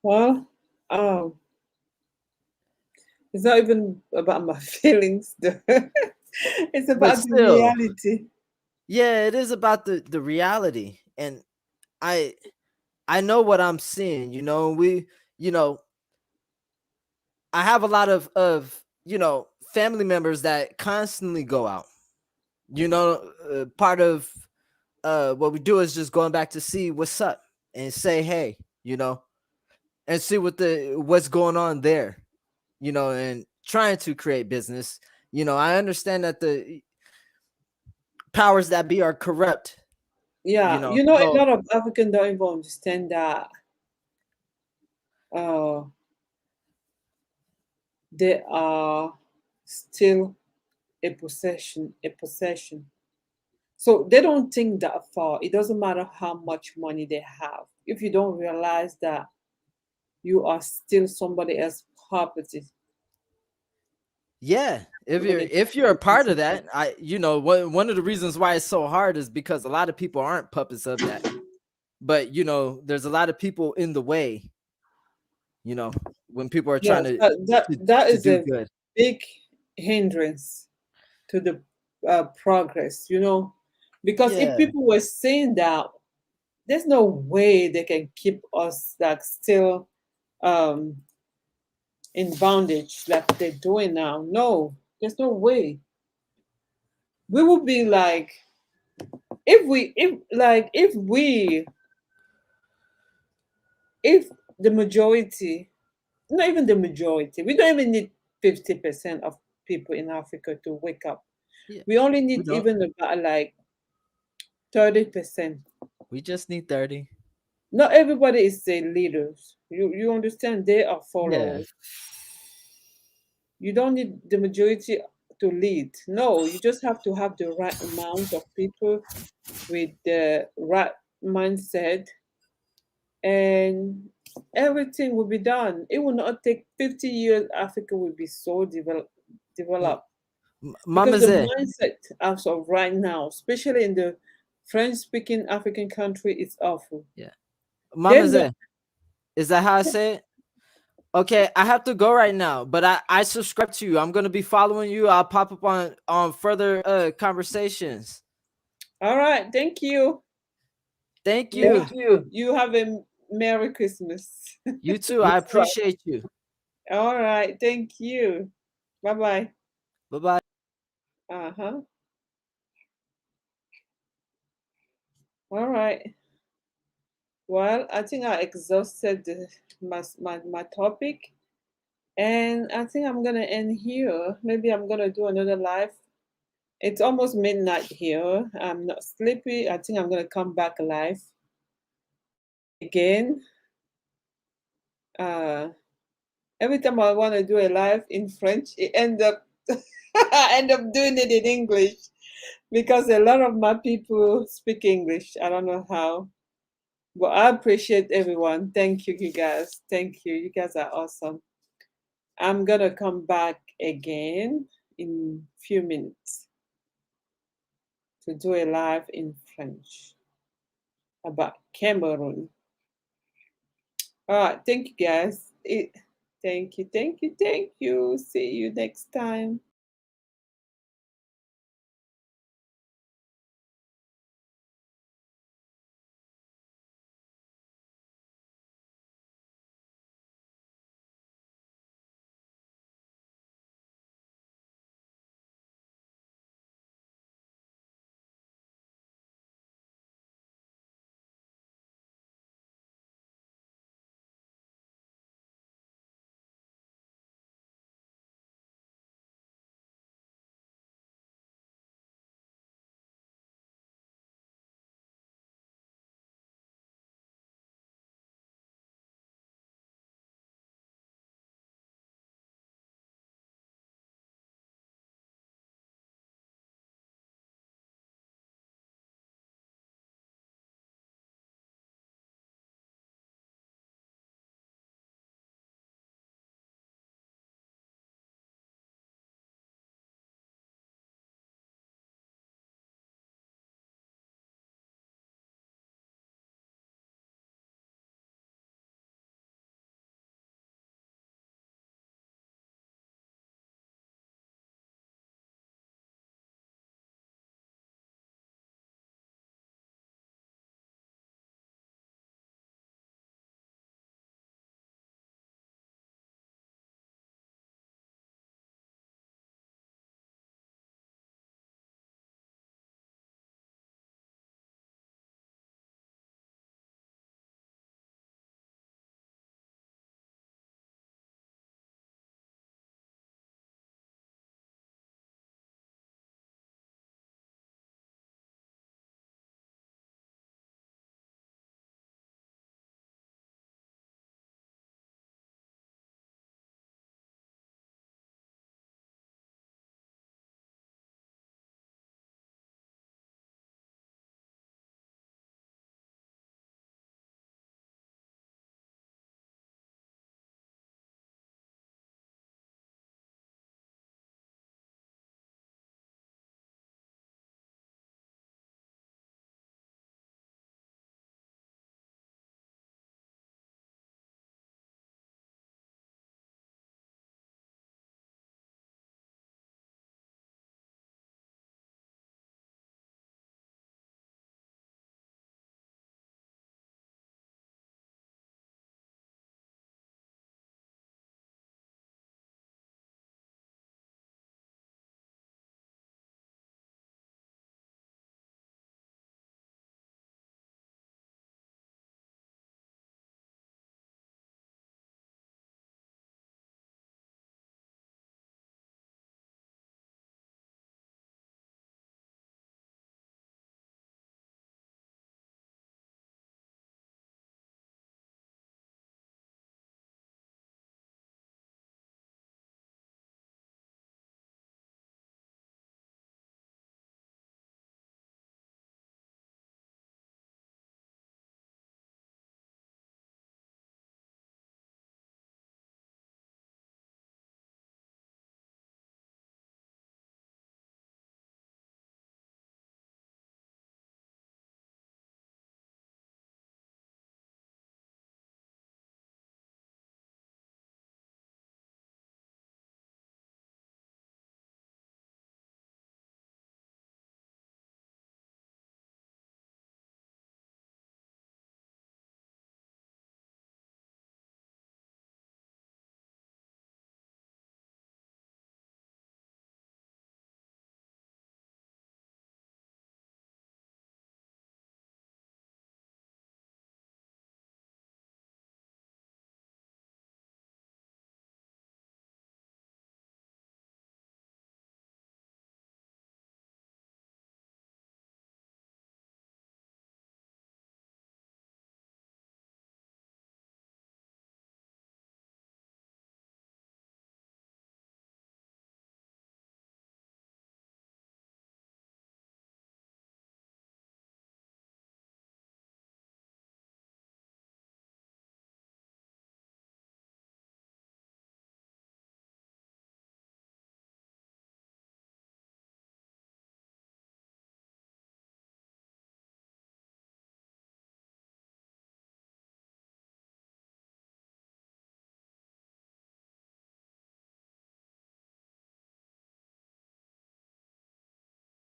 Well, um, it's not even about my feelings, though. It's but about the still, reality. yeah, it is about the reality. And I I know what I'm seeing. You know I have a lot of family members that constantly go out. Part of what we do is just going back to see what's up and say hey, and see what's going on there, and trying to create business. I understand that the powers that be are corrupt. Yeah, a So lot of Africans don't even understand that uh, they are still a possession. So they don't think that far. It doesn't matter how much money they have. If you don't realize that you are still somebody else's property, yeah, if you're you're gonna if take you're a it part of easy. that, one of the reasons why it's so hard is because a lot of people aren't puppets of that. But there's a lot of people in the way, when people are Yeah, trying to that is do a good. big hindrance to the progress, because if Yeah. people were saying that, there's no way they can keep us like still um, in bondage like they're doing now. No, there's no way. We would be like, if the majority, not even the majority, we don't even need 50% of people in Africa to wake up. Yeah. We only We need don't. even about like 30%. We just need 30. Not everybody is a leaders. You understand? They are Yeah. followers. You don't need the majority to lead. No, you just have to have the right amount of people with the right mindset, and everything will be done. It will not take 50 years. Africa will be so developed. Mama Because the Z, mindset as of right now, especially in the French-speaking African country, is awful. yeah. Mama Then Z, the, is that how I say it? Okay, I have to go right now, but I subscribe to you. I'm gonna be following you. I'll pop up on further conversations. all right, thank you. Thank you. You have a Merry Christmas. You too. I appreciate you. All right, thank you. Bye-bye. Bye-bye. Uh-huh. All right. Well, I think I exhausted my topic, and I think I'm gonna end here. Maybe I'm gonna do another live. It's almost midnight here. I'm not sleepy. I think I'm gonna come back live again. Every time I want to do a live in French, it end up I end up doing it in English because a lot of my people speak English. I don't know how. But I appreciate everyone. Thank you, you guys. Thank you. You guys are awesome. I'm gonna come back again in a few minutes to do a live in French about Cameroon. All right, thank you guys. Thank you. See you next time.